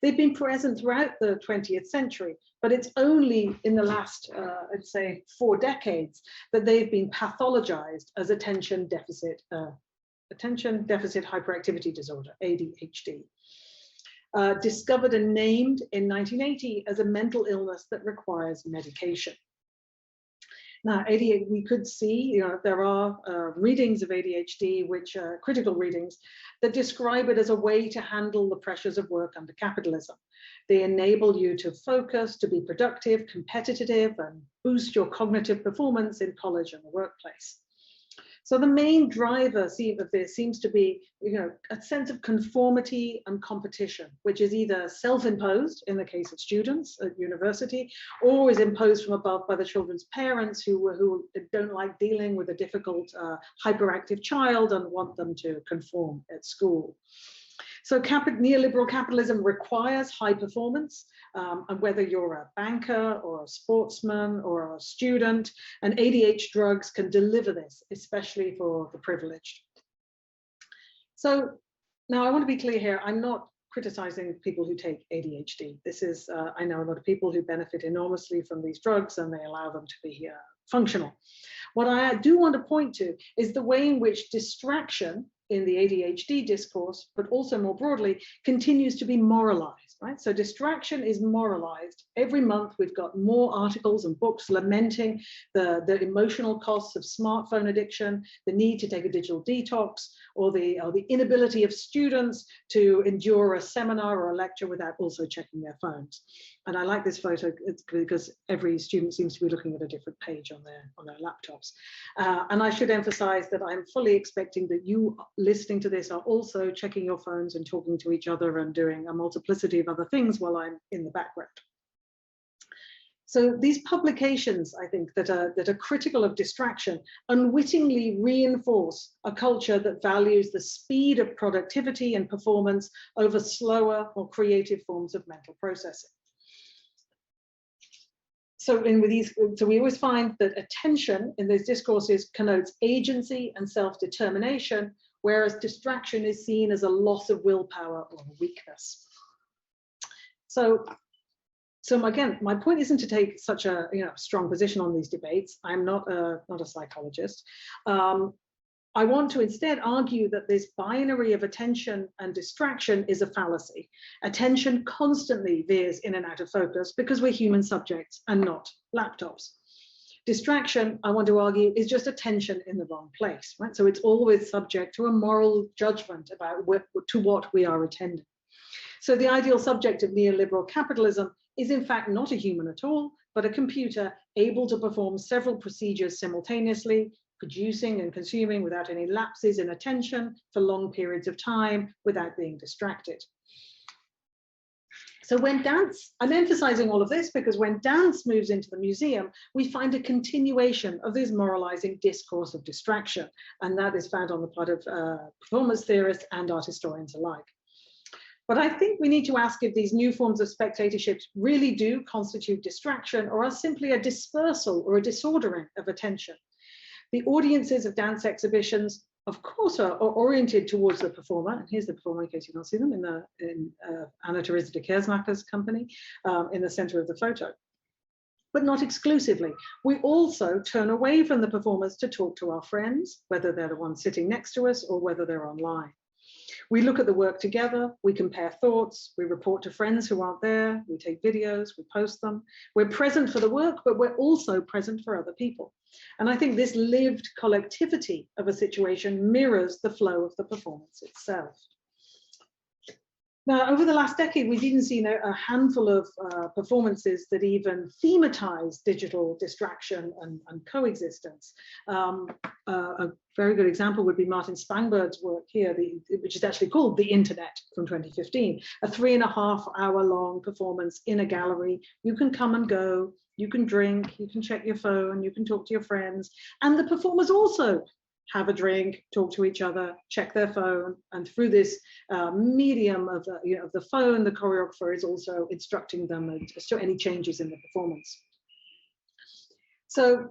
Speaker 2: they've been present throughout the 20th century, but it's only in the last, I'd say, 4 decades that they've been pathologized as attention deficit hyperactivity disorder, ADHD. Discovered and named in 1980 as a mental illness that requires medication. Now, ADHD, we could see, there are readings of ADHD, which are critical readings, that describe it as a way to handle the pressures of work under capitalism. They enable you to focus, to be productive, competitive, and boost your cognitive performance in college and the workplace. So the main driver of this seems to be, a sense of conformity and competition, which is either self-imposed in the case of students at university, or is imposed from above by the children's parents who don't like dealing with a difficult, hyperactive child and want them to conform at school. So neoliberal capitalism requires high performance, and whether you're a banker or a sportsman or a student, and ADHD drugs can deliver this, especially for the privileged. So now I want to be clear here, I'm not criticizing people who take ADHD. This is, I know a lot of people who benefit enormously from these drugs and they allow them to be functional. What I do want to point to is the way in which distraction in the ADHD discourse, but also more broadly, continues to be moralized, right? So distraction is moralized. Every month we've got more articles and books lamenting the emotional costs of smartphone addiction, the need to take a digital detox, or the inability of students to endure a seminar or a lecture without also checking their phones. And I like this photo because every student seems to be looking at a different page on their laptops. And I should emphasize that I'm fully expecting that you listening to this are also checking your phones and talking to each other and doing a multiplicity of other things while I'm in the background. So these publications, I think, that are critical of distraction unwittingly reinforce a culture that values the speed of productivity and performance over slower, more creative forms of mental processing. So we always find that attention in these discourses connotes agency and self-determination, whereas distraction is seen as a loss of willpower or weakness. So again, my point isn't to take such a strong position on these debates. I'm not a psychologist. I want to instead argue that this binary of attention and distraction is a fallacy. Attention constantly veers in and out of focus because we're human subjects and not laptops. Distraction, I want to argue, is just attention in the wrong place, right? So it's always subject to a moral judgment about to what we are attending. So the ideal subject of neoliberal capitalism is in fact not a human at all, but a computer able to perform several procedures simultaneously, producing and consuming without any lapses in attention for long periods of time without being distracted. So when dance, I'm emphasizing all of this because when dance moves into the museum, we find a continuation of this moralizing discourse of distraction, and that is found on the part of performance theorists and art historians alike. But I think we need to ask if these new forms of spectatorship really do constitute distraction or are simply a dispersal or a disordering of attention. The audiences of dance exhibitions, of course, are oriented towards the performer. And here's the performer in case you don't see them in Anna Theresa de Keersmacher's company in the center of the photo. But not exclusively. We also turn away from the performers to talk to our friends, whether they're the ones sitting next to us or whether they're online. We look at the work together, we compare thoughts, we report to friends who aren't there, we take videos, we post them. We're present for the work, but we're also present for other people. And I think this lived collectivity of a situation mirrors the flow of the performance itself. Now, over the last decade, we've even seen a handful of performances that even thematize digital distraction and coexistence. A very good example would be Martin Spangbird's work here, which is actually called The Internet from 2015, a 3.5-hour long performance in a gallery. You can come and go, you can drink, you can check your phone, you can talk to your friends, and the performers also have a drink, talk to each other, check their phone, and through this medium of the phone, the choreographer is also instructing them as to any changes in the performance. So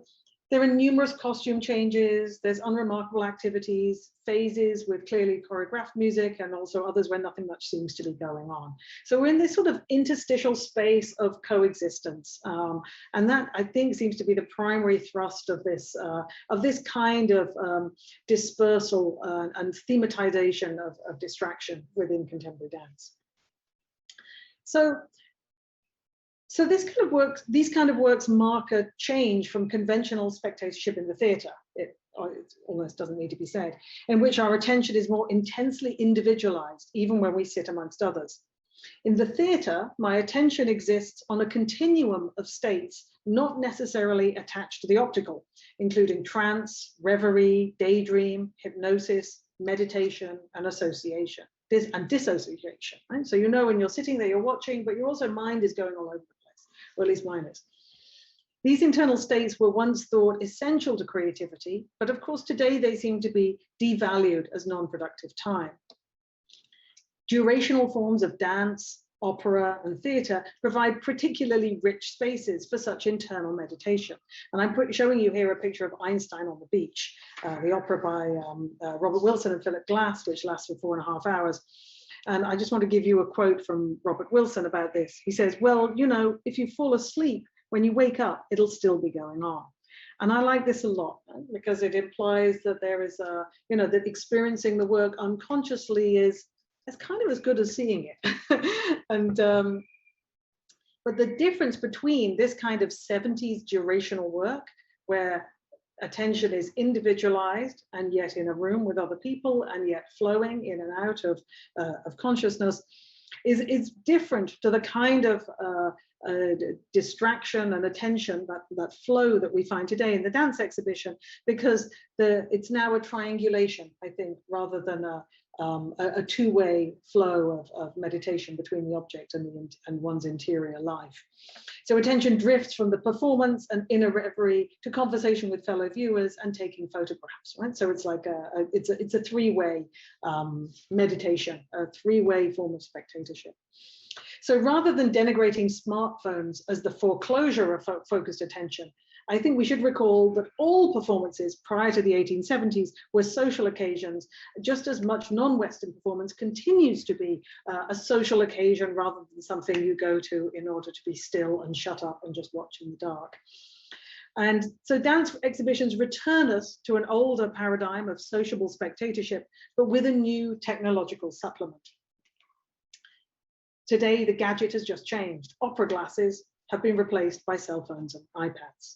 Speaker 2: There are numerous costume changes, there's unremarkable activities, phases with clearly choreographed music, and also others where nothing much seems to be going on. So we're in this sort of interstitial space of coexistence. And that, I think, seems to be the primary thrust of this kind of dispersal and thematization of distraction within contemporary dance. So these kind of works mark a change from conventional spectatorship in the theatre. It almost doesn't need to be said, in which our attention is more intensely individualized, even when we sit amongst others. In the theatre, my attention exists on a continuum of states, not necessarily attached to the optical, including trance, reverie, daydream, hypnosis, meditation, and association. And dissociation, right? So you know when you're sitting there, you're watching, but your also mind is going all over the place, or at least mine is. These internal states were once thought essential to creativity, but of course today they seem to be devalued as non-productive time. Durational forms of dance, opera, and theatre provide particularly rich spaces for such internal meditation. And I'm showing you here a picture of Einstein on the Beach, the opera by Robert Wilson and Philip Glass, which lasts for 4.5 hours. And I just want to give you a quote from Robert Wilson about this. He says, well, you know, if you fall asleep, when you wake up, it'll still be going on. And I like this a lot, because it implies that there is a, you know, that experiencing the work unconsciously is kind of as good as seeing it. And but the difference between this kind of 70s durational work, where attention is individualized and yet in a room with other people and yet flowing in and out of consciousness, is different to the kind of distraction and attention, that flow that we find today in the dance exhibition, because it's now a triangulation, I think, rather than a two-way flow of meditation between the object and one's interior life. So attention drifts from the performance and inner reverie to conversation with fellow viewers and taking photographs, right? So it's like it's a three-way meditation, a three-way form of spectatorship. So rather than denigrating smartphones as the foreclosure of focused attention, I think we should recall that all performances prior to the 1870s were social occasions. Just as much non-Western performance continues to be a social occasion rather than something you go to in order to be still and shut up and just watch in the dark. And so dance exhibitions return us to an older paradigm of sociable spectatorship, but with a new technological supplement. Today, the gadget has just changed. Opera glasses have been replaced by cell phones and iPads.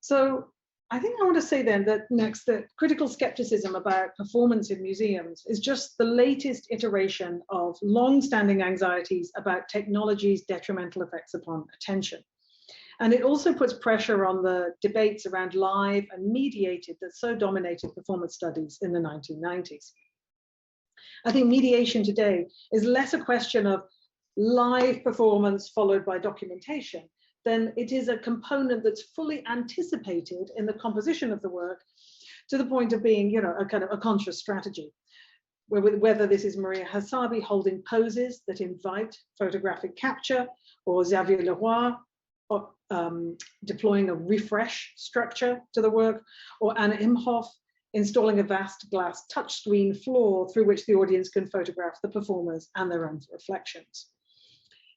Speaker 2: So I think I want to say then that next, that critical skepticism about performance in museums is just the latest iteration of long-standing anxieties about technology's detrimental effects upon attention. And it also puts pressure on the debates around live and mediated that so dominated performance studies in the 1990s. I think mediation today is less a question of live performance followed by documentation than it is a component that's fully anticipated in the composition of the work, to the point of being, you know, a kind of a conscious strategy. Whether this is Maria Hasabi holding poses that invite photographic capture, or Xavier Leroy deploying a refresh structure to the work, or Anna Imhoff installing a vast glass touchscreen floor through which the audience can photograph the performers and their own reflections.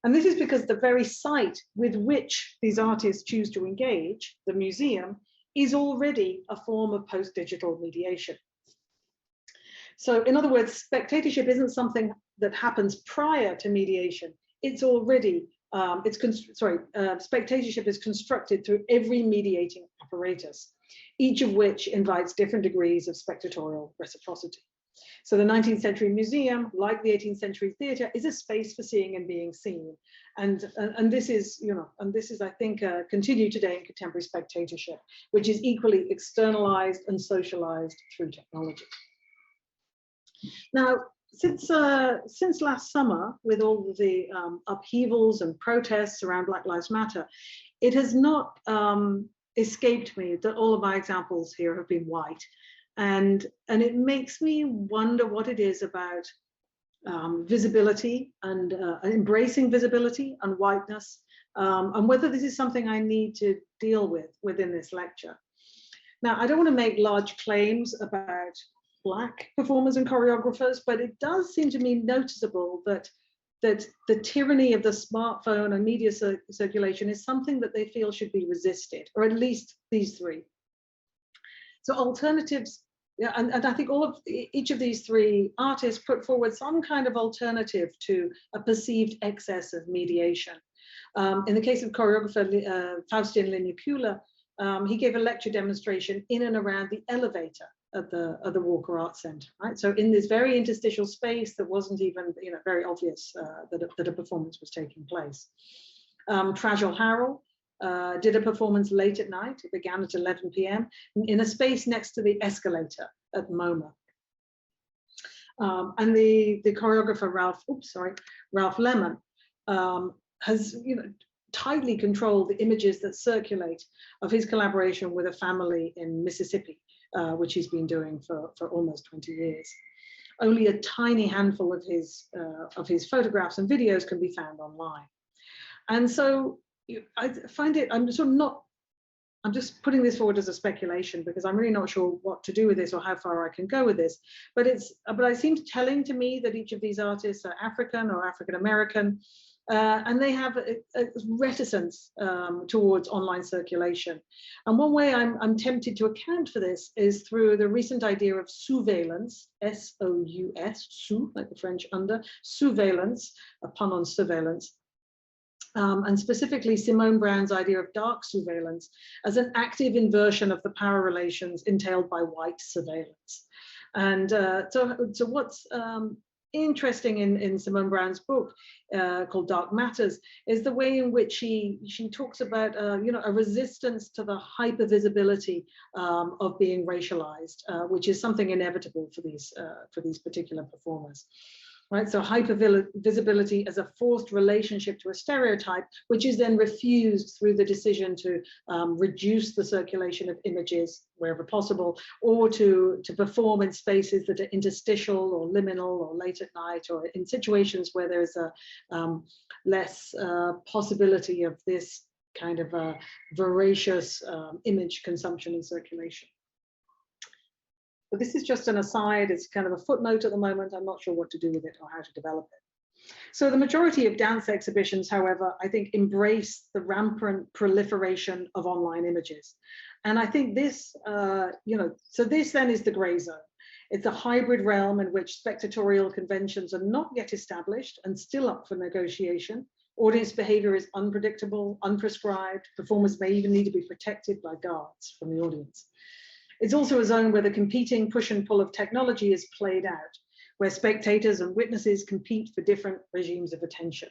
Speaker 2: And this is because the very site with which these artists choose to engage, the museum, is already a form of post-digital mediation. So in other words, spectatorship isn't something that happens prior to mediation. It's already, spectatorship is constructed through every mediating apparatus, each of which invites different degrees of spectatorial reciprocity. So the 19th century museum, like the 18th century theatre, is a space for seeing and being seen. And this is, you know, and this is, I think, continued today in contemporary spectatorship, which is equally externalized and socialized through technology. Now, since last summer, with all of the upheavals and protests around Black Lives Matter, it has not escaped me that all of my examples here have been white. And it makes me wonder what it is about visibility and embracing visibility and whiteness and whether this is something I need to deal with within this lecture. Now, I don't want to make large claims about Black performers and choreographers, but it does seem to me noticeable that the tyranny of the smartphone and media circulation is something that they feel should be resisted, or at least these three. So alternatives, yeah, and I think each of these three artists put forward some kind of alternative to a perceived excess of mediation. In the case of choreographer Faustin Lignacula, he gave a lecture demonstration in and around the elevator at the Walker Art Center, right? So in this very interstitial space that wasn't even, very obvious that a performance was taking place. Trajal Harrell did a performance late at night. It began at 11 p.m. in a space next to the escalator at MoMA. And the choreographer Ralph Lemon has tightly controlled the images that circulate of his collaboration with a family in Mississippi, which he's been doing for almost 20 years. Only a tiny handful of his photographs and videos can be found online. And so I find it, I'm just putting this forward as a speculation because I'm really not sure what to do with this or how far I can go with this. But it seems telling to me that each of these artists are African or African American, and they have a reticence towards online circulation. And one way I'm tempted to account for this is through the recent idea of sousveillance, S-O-U-S, sous, like the French under, sousveillance, a pun on surveillance. And specifically Simone Brown's idea of dark surveillance as an active inversion of the power relations entailed by white surveillance. And so what's interesting in Simone Brown's book called Dark Matters is the way in which she talks about a resistance to the hypervisibility of being racialized, which is something inevitable for these particular performers. Right, so hypervisibility as a forced relationship to a stereotype, which is then refused through the decision to reduce the circulation of images wherever possible, or to perform in spaces that are interstitial or liminal or late at night, or in situations where there's a less possibility of this kind of a voracious image consumption and circulation. But this is just an aside, it's kind of a footnote at the moment. I'm not sure what to do with it or how to develop it. So the majority of dance exhibitions, however, I think embrace the rampant proliferation of online images. And I think this, so this then is the gray zone. It's a hybrid realm in which spectatorial conventions are not yet established and still up for negotiation. Audience behavior is unpredictable, unprescribed. Performers may even need to be protected by guards from the audience. It's also a zone where the competing push and pull of technology is played out, where spectators and witnesses compete for different regimes of attention.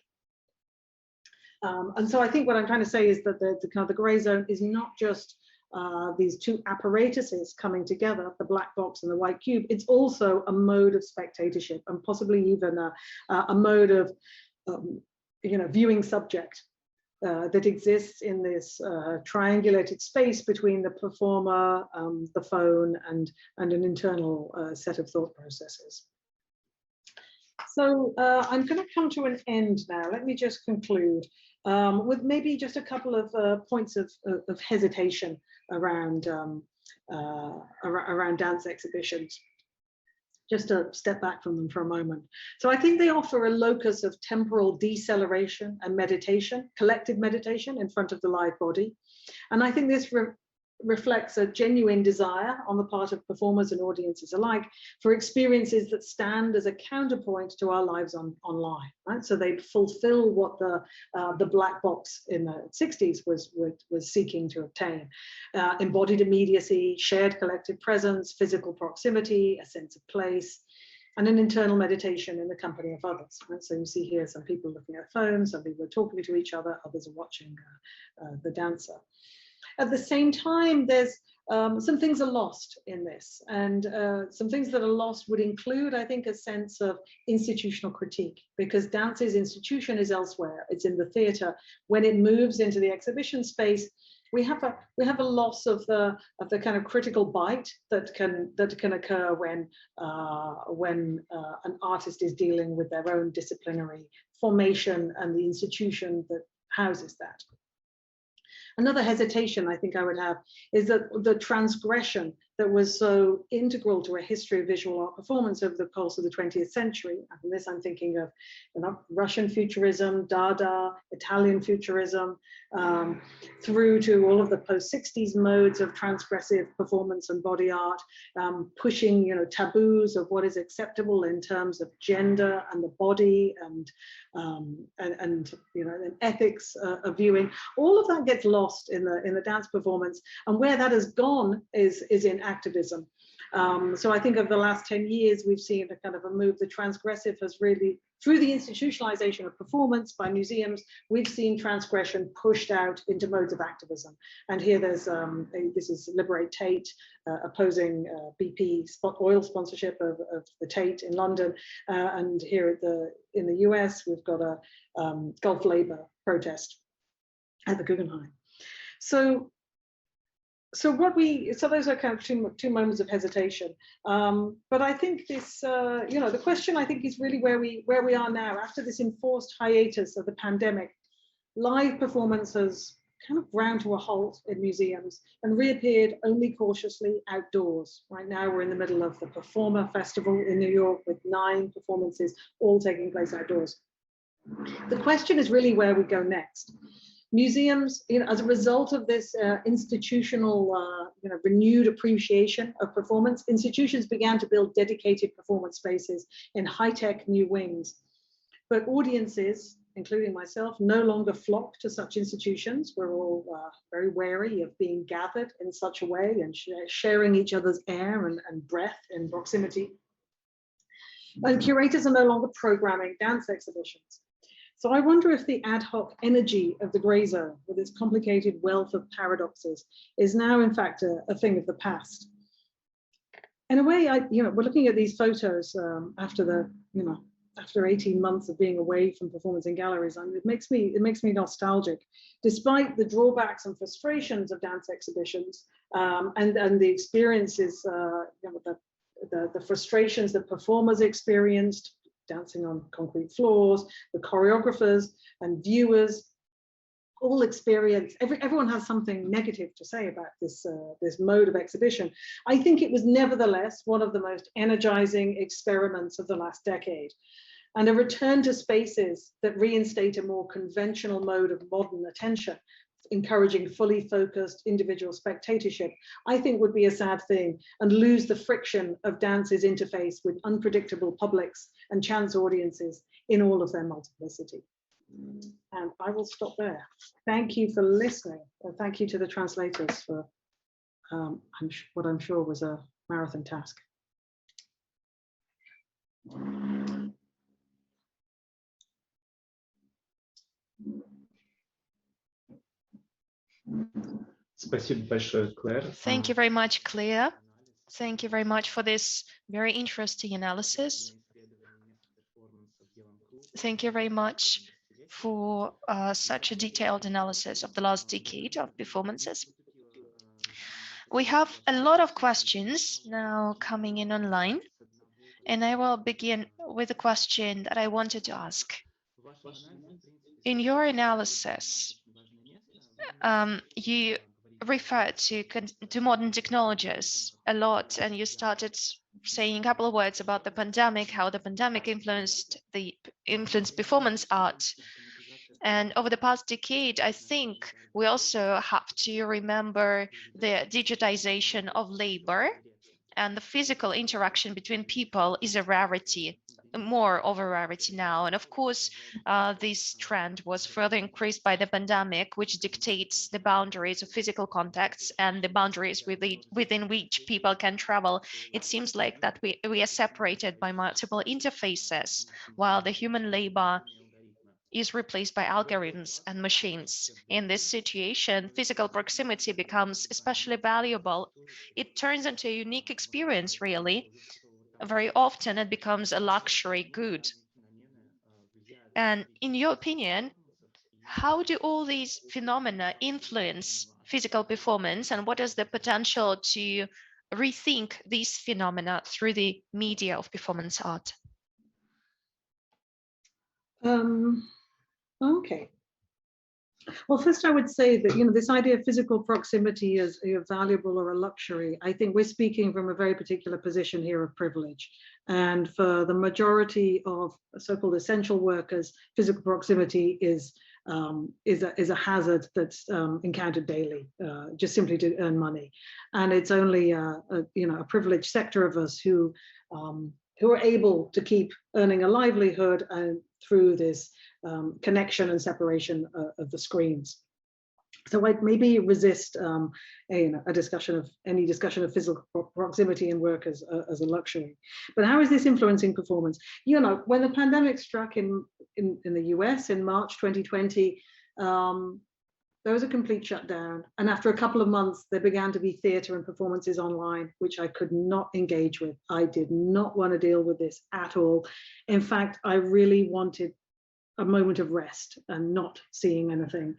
Speaker 2: And so I think what I'm trying to say is that the gray zone is not just these two apparatuses coming together, the black box and the white cube. It's also a mode of spectatorship and possibly even a mode of viewing subject. That exists in this triangulated space between the performer, the phone, and an internal set of thought processes. So I'm going to come to an end now. Let me just conclude with maybe just a couple of points of hesitation around dance exhibitions. Just to step back from them for a moment. So I think they offer a locus of temporal deceleration and meditation, collective meditation in front of the live body. And I think this reflects a genuine desire on the part of performers and audiences alike for experiences that stand as a counterpoint to our lives online. Right? So they fulfill what the black box in the 60s was seeking to obtain. Embodied immediacy, shared collective presence, physical proximity, a sense of place, and an internal meditation in the company of others. Right? So you see here some people looking at phones, some people are talking to each other, others are watching the dancer. At the same time, there's some things are lost in this, and some things that are lost would include, I think, a sense of institutional critique, because dance's institution is elsewhere. It's in the theatre. When it moves into the exhibition space, we have a loss of the kind of critical bite that can occur when an artist is dealing with their own disciplinary formation and the institution that houses that. Another hesitation I think I would have is that the transgression that was so integral to a history of visual art performance over the course of the 20th century, and this I'm thinking of Russian futurism, Dada, Italian futurism, through to all of the post-60s modes of transgressive performance and body art, pushing taboos of what is acceptable in terms of gender and the body and ethics of viewing. All of that gets lost in the dance performance, and where that has gone is in activism. So I think over the last 10 years, we've seen a kind of a move. The transgressive has really, through the institutionalization of performance by museums, we've seen transgression pushed out into modes of activism. And here there's, this is Liberate Tate, opposing BP oil sponsorship of the Tate in London. And here in the US, we've got a Gulf labor protest at the Guggenheim. So those are kind of two moments of hesitation. But I think this, the question I think is really where we are now after this enforced hiatus of the pandemic. Live performance has kind of ground to a halt in museums and reappeared only cautiously outdoors. Right now we're in the middle of the Performer Festival in New York with 9 performances all taking place outdoors. The question is really where we go next. Museums, as a result of this institutional, renewed appreciation of performance, institutions began to build dedicated performance spaces in high-tech new wings. But audiences, including myself, no longer flock to such institutions. We're all very wary of being gathered in such a way and sharing each other's air and breath in proximity. And curators are no longer programming dance exhibitions. So I wonder if the ad hoc energy of the grey zone, with its complicated wealth of paradoxes, is now in fact a thing of the past. In a way, we're looking at these photos after 18 months of being away from performance in galleries, and it makes me nostalgic, despite the drawbacks and frustrations of dance exhibitions and the experiences, the frustrations that performers experienced. Dancing on concrete floors, the choreographers and viewers all experience, everyone has something negative to say about this mode of exhibition. I think it was nevertheless one of the most energizing experiments of the last decade. And a return to spaces that reinstate a more conventional mode of modern attention, encouraging fully focused individual spectatorship, I think would be a sad thing and lose the friction of dance's interface with unpredictable publics and chance audiences in all of their multiplicity. And I will stop there. Thank you for listening, and thank you to the translators for what I'm sure was a marathon task.
Speaker 3: Thank you very much, Claire. Thank you very much for this very interesting analysis. Thank you very much for such a detailed analysis of the last decade of performances. We have a lot of questions now coming in online, and I will begin with a question that I wanted to ask. In your analysis, you referred to modern technologies a lot, and you started saying a couple of words about the pandemic, how the pandemic influenced performance art. And over the past decade, I think we also have to remember the digitization of labor, and the physical interaction between people is a rarity, more of a rarity now. And of course, this trend was further increased by the pandemic, which dictates the boundaries of physical contacts and the boundaries within which people can travel. It seems like that we are separated by multiple interfaces, while the human labor is replaced by algorithms and machines. In this situation, physical proximity becomes especially valuable. It turns into a unique experience, really. Very often it becomes a luxury good. And in your opinion, how do all these phenomena influence physical performance, and what is the potential to rethink these phenomena through the media of performance art?
Speaker 2: Okay. Well, first I would say that, this idea of physical proximity as valuable or a luxury, I think we're speaking from a very particular position here of privilege. And for the majority of so-called essential workers, physical proximity is a hazard that's encountered daily, just simply to earn money. And it's only a privileged sector of us who are able to keep earning a livelihood through this connection and separation of the screens. So I'd maybe resist a discussion of physical proximity in work as a luxury. But how is this influencing performance? When the pandemic struck in the US in March 2020, there was a complete shutdown. And after a couple of months, there began to be theatre and performances online, which I could not engage with. I did not want to deal with this at all. In fact, I really wanted a moment of rest and not seeing anything.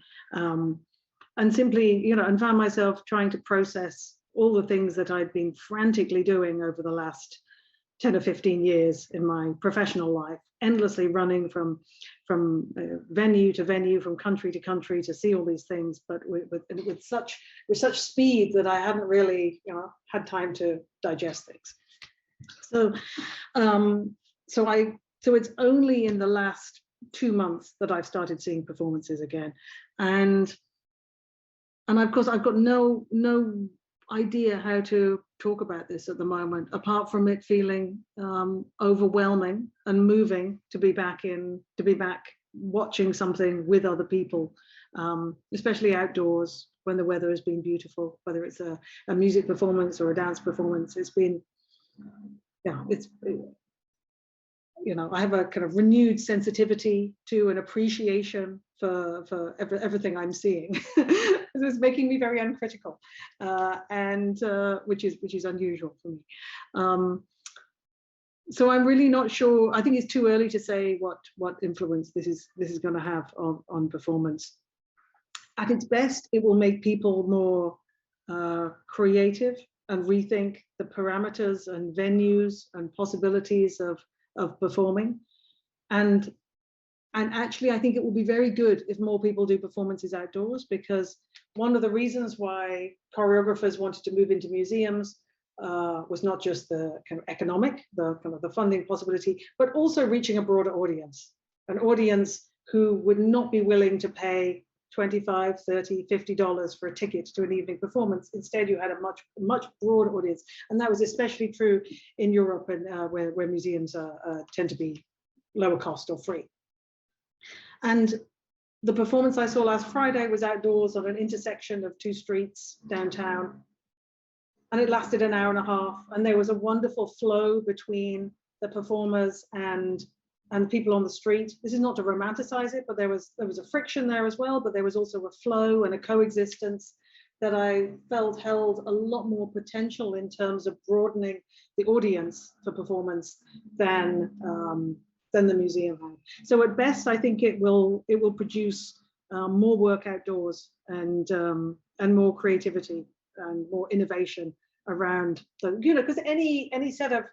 Speaker 2: And simply, and found myself trying to process all the things that I'd been frantically doing over the last 10 or 15 years in my professional life, endlessly running from venue to venue, from country to country to see all these things, but with such speed that I hadn't really had time to digest things. So it's only in the last 2 months that I've started seeing performances again, and of course I've got no idea how to talk about this at the moment, apart from it feeling overwhelming and moving to be back watching something with other people, especially outdoors when the weather has been beautiful, whether it's a music performance or a dance performance. It's been, I have a kind of renewed sensitivity to an appreciation for everything I'm seeing. It's making me very uncritical, and which is unusual for me. So I'm really not sure. I think it's too early to say what influence this is going to have on performance. At its best, it will make people more creative and rethink the parameters and venues and possibilities of performing. And actually, I think it will be very good if more people do performances outdoors, because one of the reasons why choreographers wanted to move into museums was not just the kind of economic, the funding possibility, but also reaching a broader audience, an audience who would not be willing to pay $25, $30, $50 for a ticket to an evening performance. Instead, you had a much broader audience, and that was especially true in Europe, and where museums tend to be lower cost or free. And the performance I saw last Friday was outdoors on an intersection of 2 streets downtown, and it lasted an hour and a half, and there was a wonderful flow between the performers and people on the street. This is not to romanticize it, but there was a friction there as well, but there was also a flow and a coexistence that I felt held a lot more potential in terms of broadening the audience for performance than the museum had. So at best, I think it will produce more work outdoors and more creativity and more innovation around the, because any set of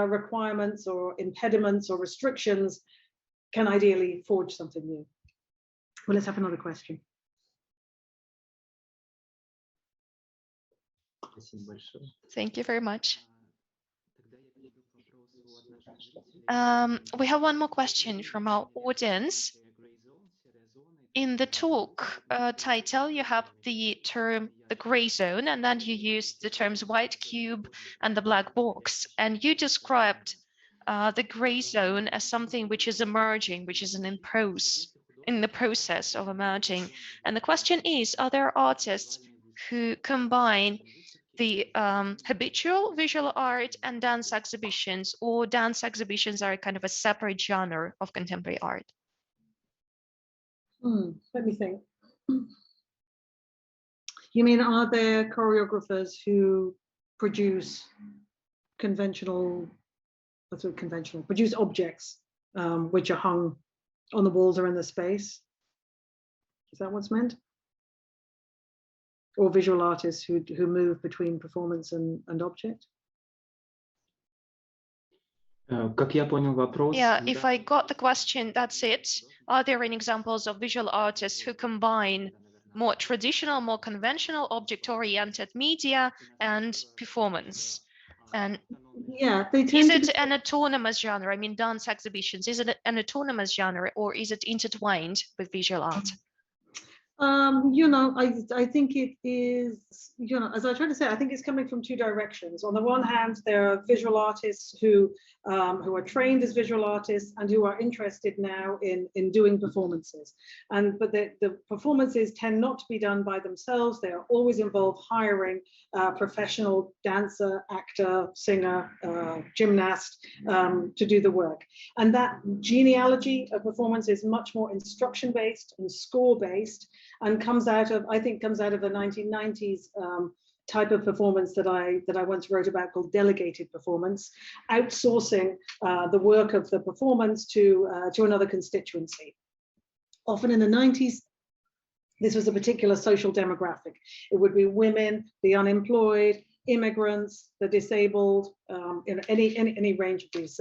Speaker 2: requirements or impediments or restrictions can ideally forge something new. Well, let's have another question.
Speaker 3: Thank you very much. We have one more question from our audience. In the talk title, you have the term the gray zone, and then you use the terms white cube and the black box. And you described the gray zone as something which is emerging, which is in the process of emerging. And the question is, are there artists who combine the habitual visual art and dance exhibitions, or dance exhibitions are kind of a separate genre of contemporary art?
Speaker 2: Let me think. You mean, are there choreographers who produce produce objects which are hung on the walls or in the space? Is that what's meant? Or visual artists who move between performance and object?
Speaker 4: Как я понял вопрос?
Speaker 3: Yeah, if I got the question, that's it. Are there any examples of visual artists who combine more traditional, more conventional object-oriented media and performance? And
Speaker 2: yeah, they tend
Speaker 3: is
Speaker 2: to
Speaker 3: it
Speaker 2: be,
Speaker 3: an autonomous genre? I mean, dance exhibitions, is it an autonomous genre or is it intertwined with visual art?
Speaker 2: you know, I think it is, you know, as I try to say, I think it's coming from two directions. On the one hand, there are visual artists who are trained as visual artists and who are interested now in doing performances. But the performances tend not to be done by themselves. They are always involved hiring professional dancer, actor, singer, gymnast to do the work. And that genealogy of performance is much more instruction-based and score-based, and comes out of, I think, comes out of the 1990s type of performance that I once wrote about called delegated performance, outsourcing the work of the performance to another constituency. Often in the 90s, this was a particular social demographic. It would be women, the unemployed, immigrants, the disabled, you know, any range of these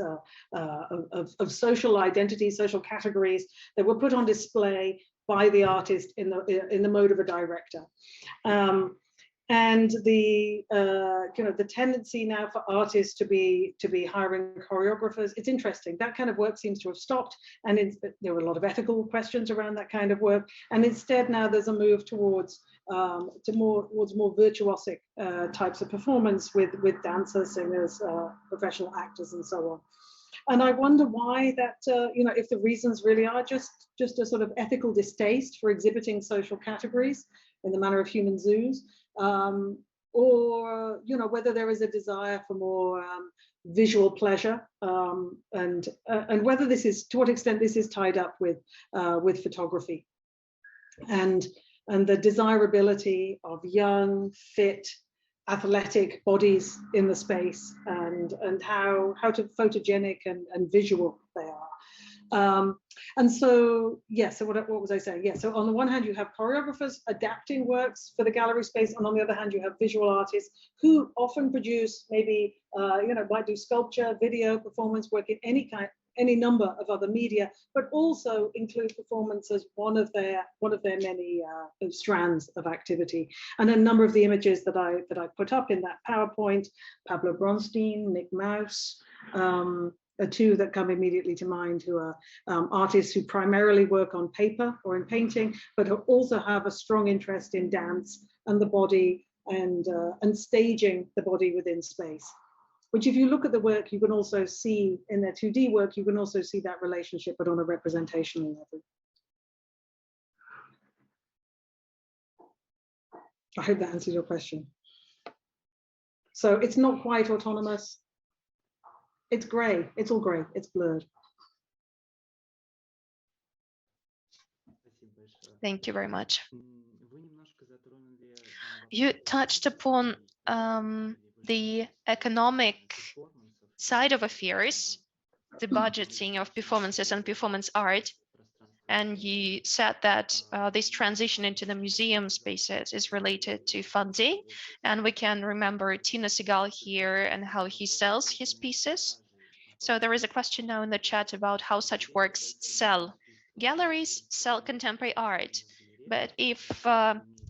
Speaker 2: of social identities, social categories that were put on display by the artist in the mode of a director. And the you know, the tendency now for artists to be hiring choreographers, it's interesting. That kind of work seems to have stopped, and there were a lot of ethical questions around that kind of work. And instead now there's a move towards more virtuosic types of performance with dancers, singers, professional actors, and so on. And I wonder why that, you know, if the reasons really are just a sort of ethical distaste for exhibiting social categories in the manner of human zoos, or, you know, whether there is a desire for more visual pleasure, and whether this is, to what extent this is tied up with photography and the desirability of young, fit, athletic bodies in the space, and how photogenic and visual they are. And so, yeah, so what was I saying? Yeah, so on the one hand, you have choreographers adapting works for the gallery space, and on the other hand, you have visual artists who often produce maybe, you know, might do sculpture, video, performance work in any number of other media, but also include performance as one of their many strands of activity. And a number of the images that I put up in that PowerPoint, Pablo Bronstein, Nick Mouse, are two that come immediately to mind, who are artists who primarily work on paper or in painting, but who also have a strong interest in dance and the body, and staging the body within space. Which, if you look at the work, you can also see in their 2D work, you can also see that relationship, but on a representational level. I hope that answers your question. So it's not quite autonomous. It's gray. It's all gray. It's blurred.
Speaker 3: Thank you very much. You touched upon the economic side of affairs, the budgeting of performances and performance art. And you said that this transition into the museum spaces is related to funding. And we can remember Tina Segal here and how he sells his pieces. So there is a question now in the chat about how such works sell. Galleries sell contemporary art, but if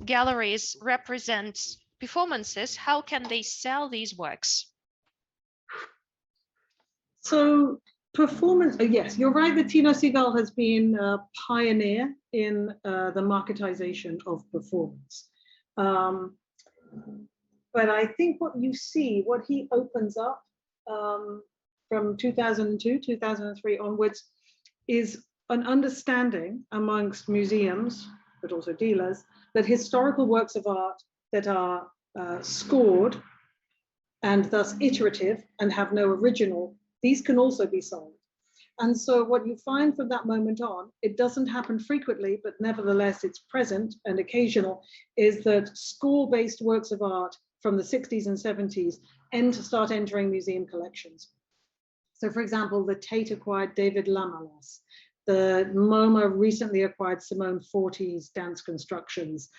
Speaker 3: galleries represent performances, how can they sell these works?
Speaker 2: So performance, yes, you're right that Tina Segal has been a pioneer in the marketization of performance. But I think what you see, what he opens up from 2002, 2003 onwards, is an understanding amongst museums, but also dealers, that historical works of art that are scored and thus iterative and have no original, these can also be sold. And so what you find from that moment on, it doesn't happen frequently, but nevertheless it's present and occasional, is that score-based works of art from the 60s and 70s start entering museum collections. So for example, the Tate acquired David Lamalas, The MoMA recently acquired Simone Forti's dance constructions.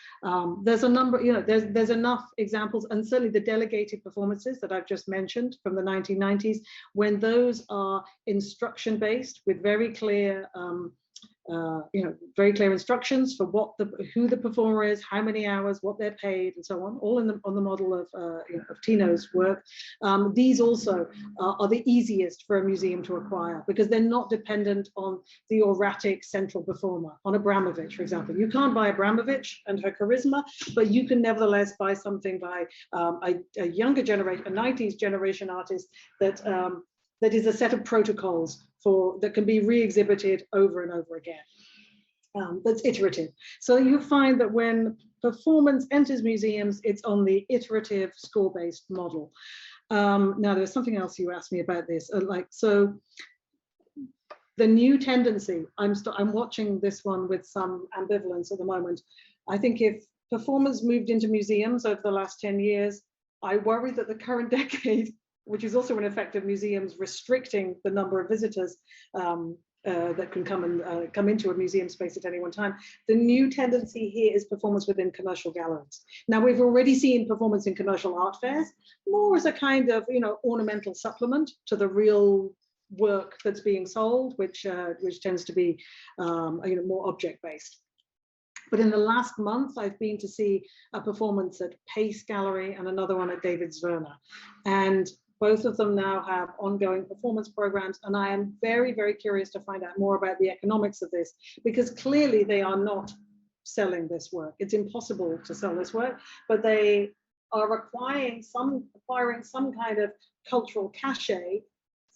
Speaker 2: There's a number, there's enough examples, and certainly the delegated performances that I've just mentioned from the 1990s, when those are instruction-based with very clear very clear instructions for who the performer is, how many hours, what they're paid, and so on, all on the model of Tino's work. These also are the easiest for a museum to acquire because they're not dependent on the erratic central performer, on Abramovich, for example. You can't buy Abramovich and her charisma, but you can nevertheless buy something by a younger generation, a 90s generation artist that is a set of protocols that can be re-exhibited over and over again. That's iterative. So you find that when performance enters museums, it's on the iterative score-based model. Now there's something else you asked me about this. So the new tendency, I'm watching this one with some ambivalence at the moment. I think if performance moved into museums over the last 10 years, I worry that the current decade, which is also an effect of museums restricting the number of visitors that can come into a museum space at any one time. The new tendency here is performance within commercial galleries. Now, we've already seen performance in commercial art fairs, more as a kind of ornamental supplement to the real work that's being sold, which tends to be more object-based. But in the last month, I've been to see a performance at Pace Gallery and another one at David Zwirner. And both of them now have ongoing performance programs, and I am very, very curious to find out more about the economics of this, because clearly they are not selling this work. It's impossible to sell this work, but they are acquiring some kind of cultural cachet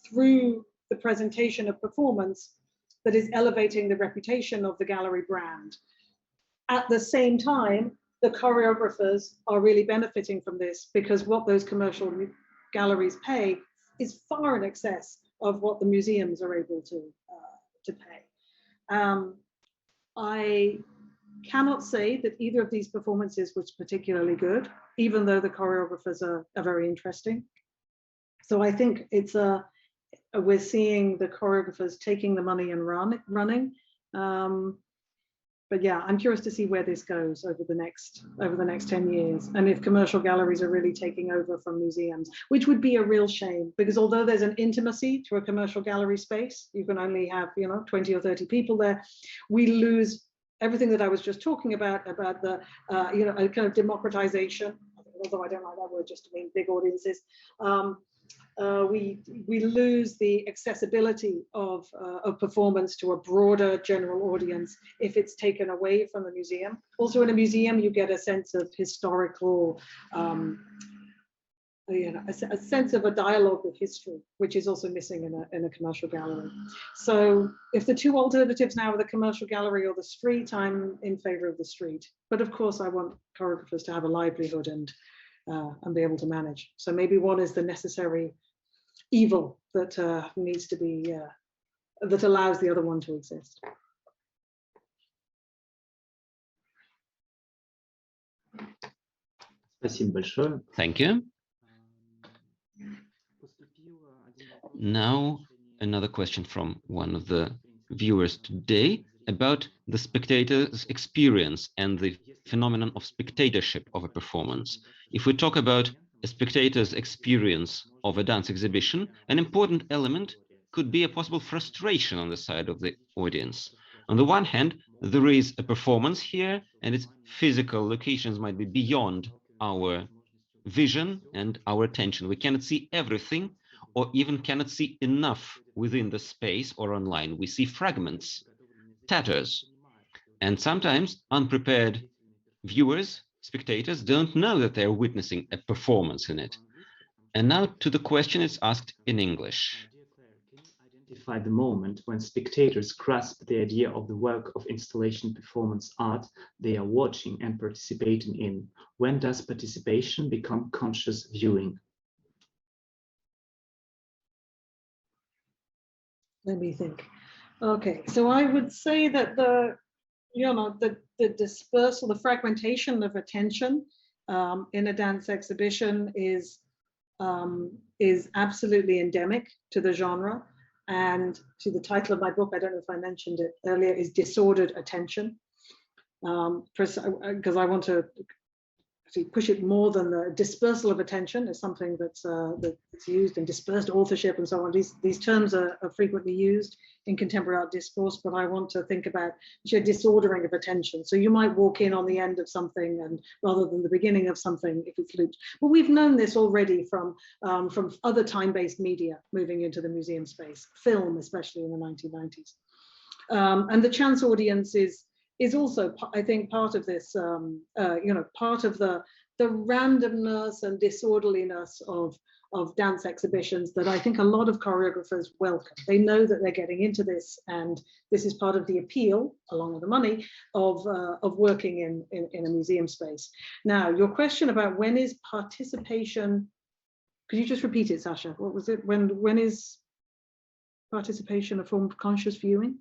Speaker 2: through the presentation of performance that is elevating the reputation of the gallery brand. At the same time, the choreographers are really benefiting from this, because what those commercial galleries pay is far in excess of what the museums are able to pay. I cannot say that either of these performances was particularly good, even though the choreographers are very interesting. So I think we're seeing the choreographers taking the money and running. But yeah, I'm curious to see where this goes over the next 10 years, and if commercial galleries are really taking over from museums, which would be a real shame, because although there's an intimacy to a commercial gallery space, you can only have 20 or 30 people there. We lose everything that I was just talking about the a kind of democratization, although I don't like that word just to mean big audiences. We lose the accessibility of performance to a broader general audience if it's taken away from the museum. Also in a museum, you get a sense of historical, a sense of a dialogue with history, which is also missing in a commercial gallery. So if the two alternatives now are the commercial gallery or the street, I'm in favor of the street. But of course, I want choreographers to have a livelihood and be able to manage. So maybe one is the necessary evil that needs to be, that allows the other one to exist.
Speaker 1: Thank you. Now, another question from one of the viewers today about the spectator's experience and the phenomenon of spectatorship of a performance. If we talk about a spectator's experience of a dance exhibition, an important element could be a possible frustration on the side of the audience. On the one hand, there is a performance here, and its physical locations might be beyond our vision and our attention. We cannot see everything, or even cannot see enough within the space or online. We see fragments, tatters, and sometimes unprepared viewers, spectators, don't know that they're witnessing a performance in it. And now to the question is asked in English.
Speaker 4: Identify the moment when spectators grasp the idea of the work of installation performance art they are watching and participating in. When does participation become conscious viewing?
Speaker 2: Let me think. Okay, so I would say that the dispersal, the fragmentation of attention in a dance exhibition is absolutely endemic to the genre. And see, the title of my book, I don't know if I mentioned it earlier, is Disordered Attention, because I want to push it more than the dispersal of attention is something that's used in dispersed authorship and so on. These terms are frequently used in contemporary art discourse, but I want to think about disordering of attention. So you might walk in on the end of something and rather than the beginning of something if it's looped. But we've known this already from other time-based media moving into the museum space, film especially in the 1990s. And the chance audience is also, I think, part of this, part of the randomness and disorderliness of dance exhibitions that I think a lot of choreographers welcome. They know that they're getting into this, and this is part of the appeal, along with the money, of working in a museum space. Now, your question about when is participation, could you just repeat it, Sasha? What was it? When is participation a form of conscious viewing?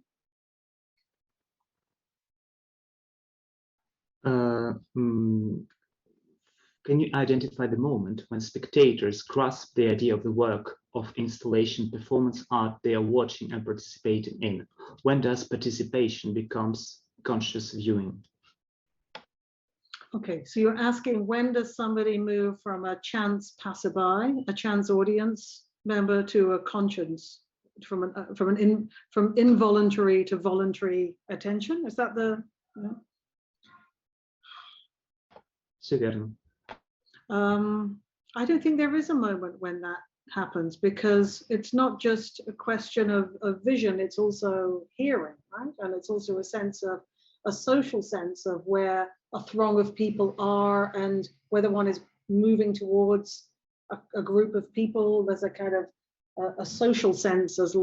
Speaker 4: Can you identify the moment when spectators grasp the idea of the work of installation performance art they are watching and participating in? When does participation becomes conscious viewing?
Speaker 2: Okay, so you're asking, when does somebody move from a chance passerby, a chance audience member, to a conscience, from involuntary to voluntary attention? Is that the? I don't think there is a moment when that happens, because it's not just a question of vision, it's also hearing, right? And it's also a sense of a social sense of where a throng of people are and whether one is moving towards a group of people. There's a kind of a social sense as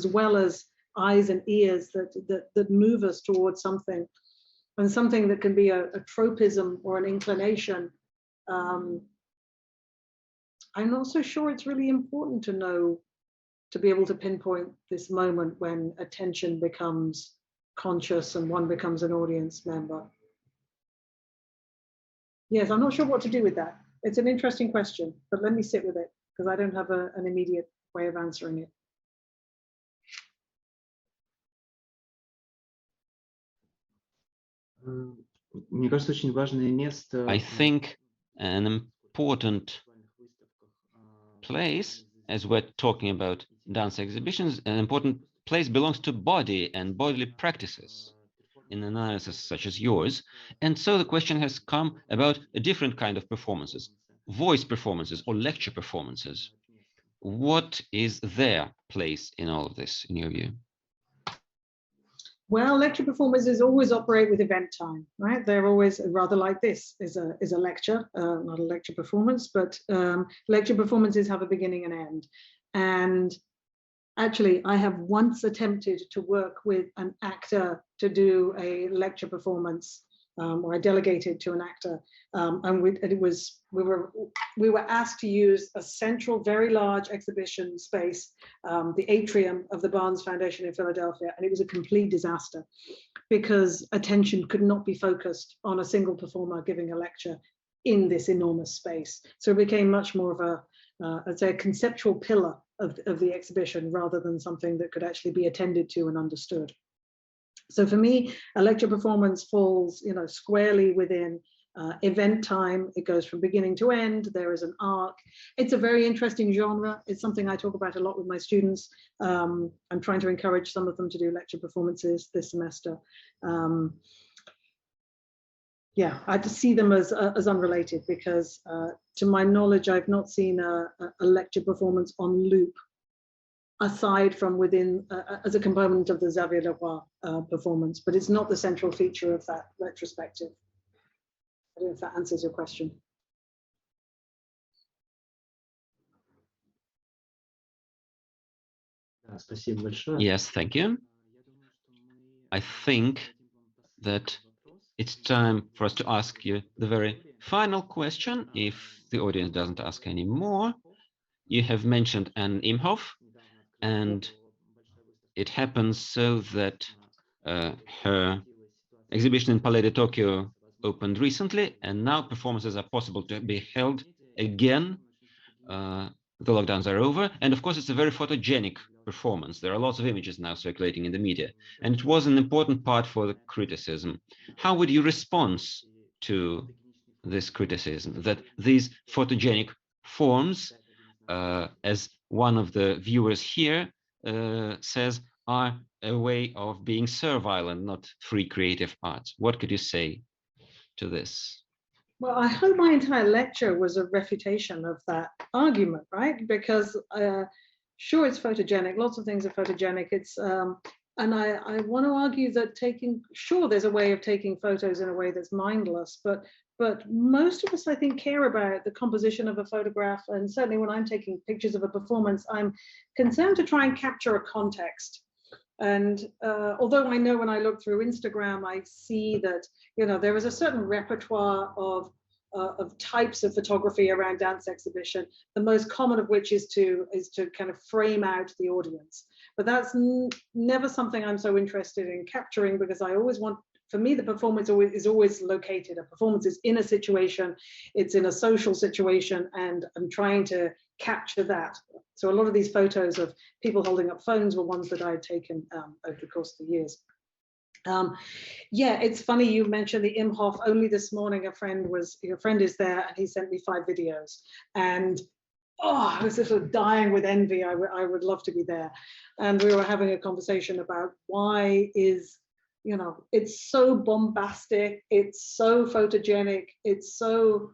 Speaker 2: well as eyes and ears that move us towards something, and something that can be a tropism or an inclination. I'm not so sure it's really important to know, to be able to pinpoint this moment when attention becomes conscious and one becomes an audience member. Yes, I'm not sure what to do with that. It's an interesting question, but let me sit with it, because I don't have an immediate way of answering it.
Speaker 1: I think an important place, as we're talking about dance exhibitions, an important place belongs to body and bodily practices in analysis such as yours. And so the question has come about a different kind of performances, voice performances or lecture performances. What is their place in all of this, in your view?
Speaker 2: Well, lecture performances always operate with event time, right? They're always rather like this is a lecture, not a lecture performance, but lecture performances have a beginning and end. And actually, I have once attempted to work with an actor to do a lecture performance, or I delegated to an actor, and we were asked to use a central, very large exhibition space, the atrium of the Barnes Foundation in Philadelphia, and it was a complete disaster because attention could not be focused on a single performer giving a lecture in this enormous space. So it became much more of a, I'd say, a conceptual pillar of the exhibition rather than something that could actually be attended to and understood. So for me, a lecture performance falls, squarely within event time. It goes from beginning to end. There is an arc. It's a very interesting genre. It's something I talk about a lot with my students. I'm trying to encourage some of them to do lecture performances this semester. Yeah, I just see them as unrelated because, to my knowledge, I've not seen a lecture performance on loop aside from within as a component of the Xavier Leroy performance, but it's not the central feature of that retrospective. I don't know if that answers your question.
Speaker 1: Yes, thank you. I think that it's time for us to ask you the very final question, if the audience doesn't ask any more. You have mentioned Anne Imhoff, and it happens so that her exhibition in Palais de Tokyo opened recently, and now performances are possible to be held again. The lockdowns are over, and of course it's a very photogenic performance. There are lots of images now circulating in the media, and it was an important part for the criticism. How would you respond to this criticism that these photogenic forms, as one of the viewers here says, are a way of being servile and not free creative art? What could you say to this?
Speaker 2: Well, I hope my entire lecture was a refutation of that argument, right? Because sure, it's photogenic. Lots of things are photogenic. It's and I want to argue that sure, there's a way of taking photos in a way that's mindless, but most of us, I think, care about the composition of a photograph. And certainly when I'm taking pictures of a performance, I'm concerned to try and capture a context. And although I know when I look through Instagram, I see that, you know, there is a certain repertoire of types of photography around dance exhibition, the most common of which is to kind of frame out the audience. But that's never something I'm so interested in capturing, because I always want, for me, the performance is always located. A performance is in a situation, it's in a social situation, and I'm trying to capture that. So a lot of these photos of people holding up phones were ones that I had taken over the course of the years. Yeah, it's funny you mentioned the Imhof. Only this morning your friend is there, and he sent me 5 videos, and oh, I was sort of dying with envy. I would love to be there. And we were having a conversation about why is, you know, it's so bombastic, it's so photogenic, it's so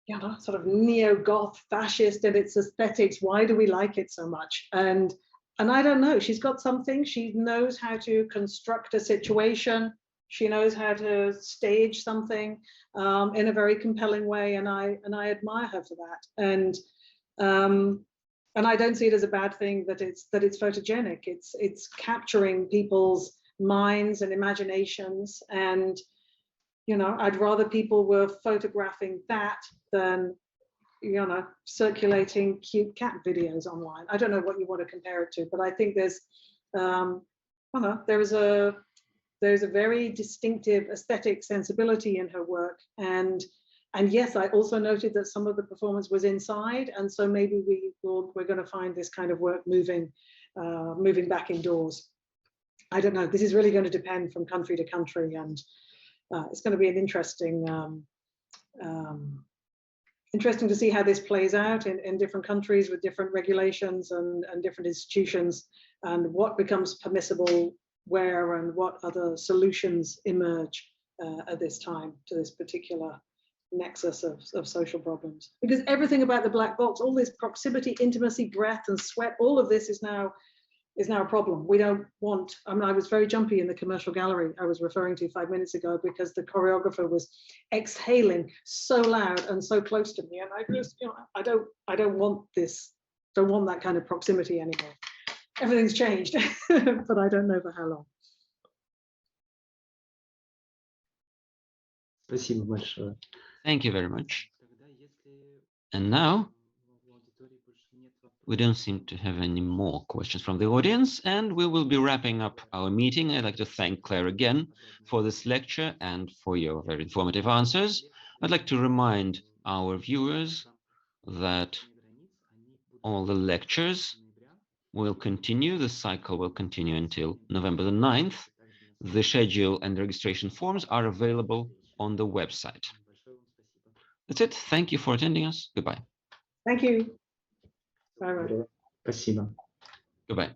Speaker 2: you know, sort of neo-goth fascist in its aesthetics. Why do we like it so much? And I don't know, she's got something. She knows how to construct a situation. She knows how to stage something in a very compelling way, and I admire her for that. And I don't see it as a bad thing that it's photogenic. It's capturing people's minds and imaginations, and you know, I'd rather people were photographing that than, you know, circulating cute cat videos online. I don't know what you want to compare it to, but I think there's I don't know, there's a very distinctive aesthetic sensibility in her work. And yes, I also noted that some of the performance was inside, and so maybe we're going to find this kind of work moving back indoors. I don't know. This is really going to depend from country to country, and it's going to be an interesting to see how this plays out in different countries with different regulations and different institutions, and what becomes permissible where, and what other solutions emerge at this time to this particular nexus of social problems. Because everything about the black box, all this proximity, intimacy, breath and sweat, all of this is now a problem. We don't want, I mean, I was very jumpy in the commercial gallery I was referring to 5 minutes ago, because the choreographer was exhaling so loud and so close to me, and I just, you know, I don't want that kind of proximity anymore. Everything's changed, but I don't know for how long.
Speaker 1: Thank you very much. And now we don't seem to have any more questions from the audience, and we will be wrapping up our meeting. I'd like to thank Claire again for this lecture and for your very informative answers. I'd like to remind our viewers that all the lectures will continue. The cycle will continue until November the 9th. The schedule and registration forms are available on the website. That's it. Thank you for attending us. Goodbye.
Speaker 2: Thank you. Bye-bye.
Speaker 4: Спасибо.
Speaker 1: Goodbye.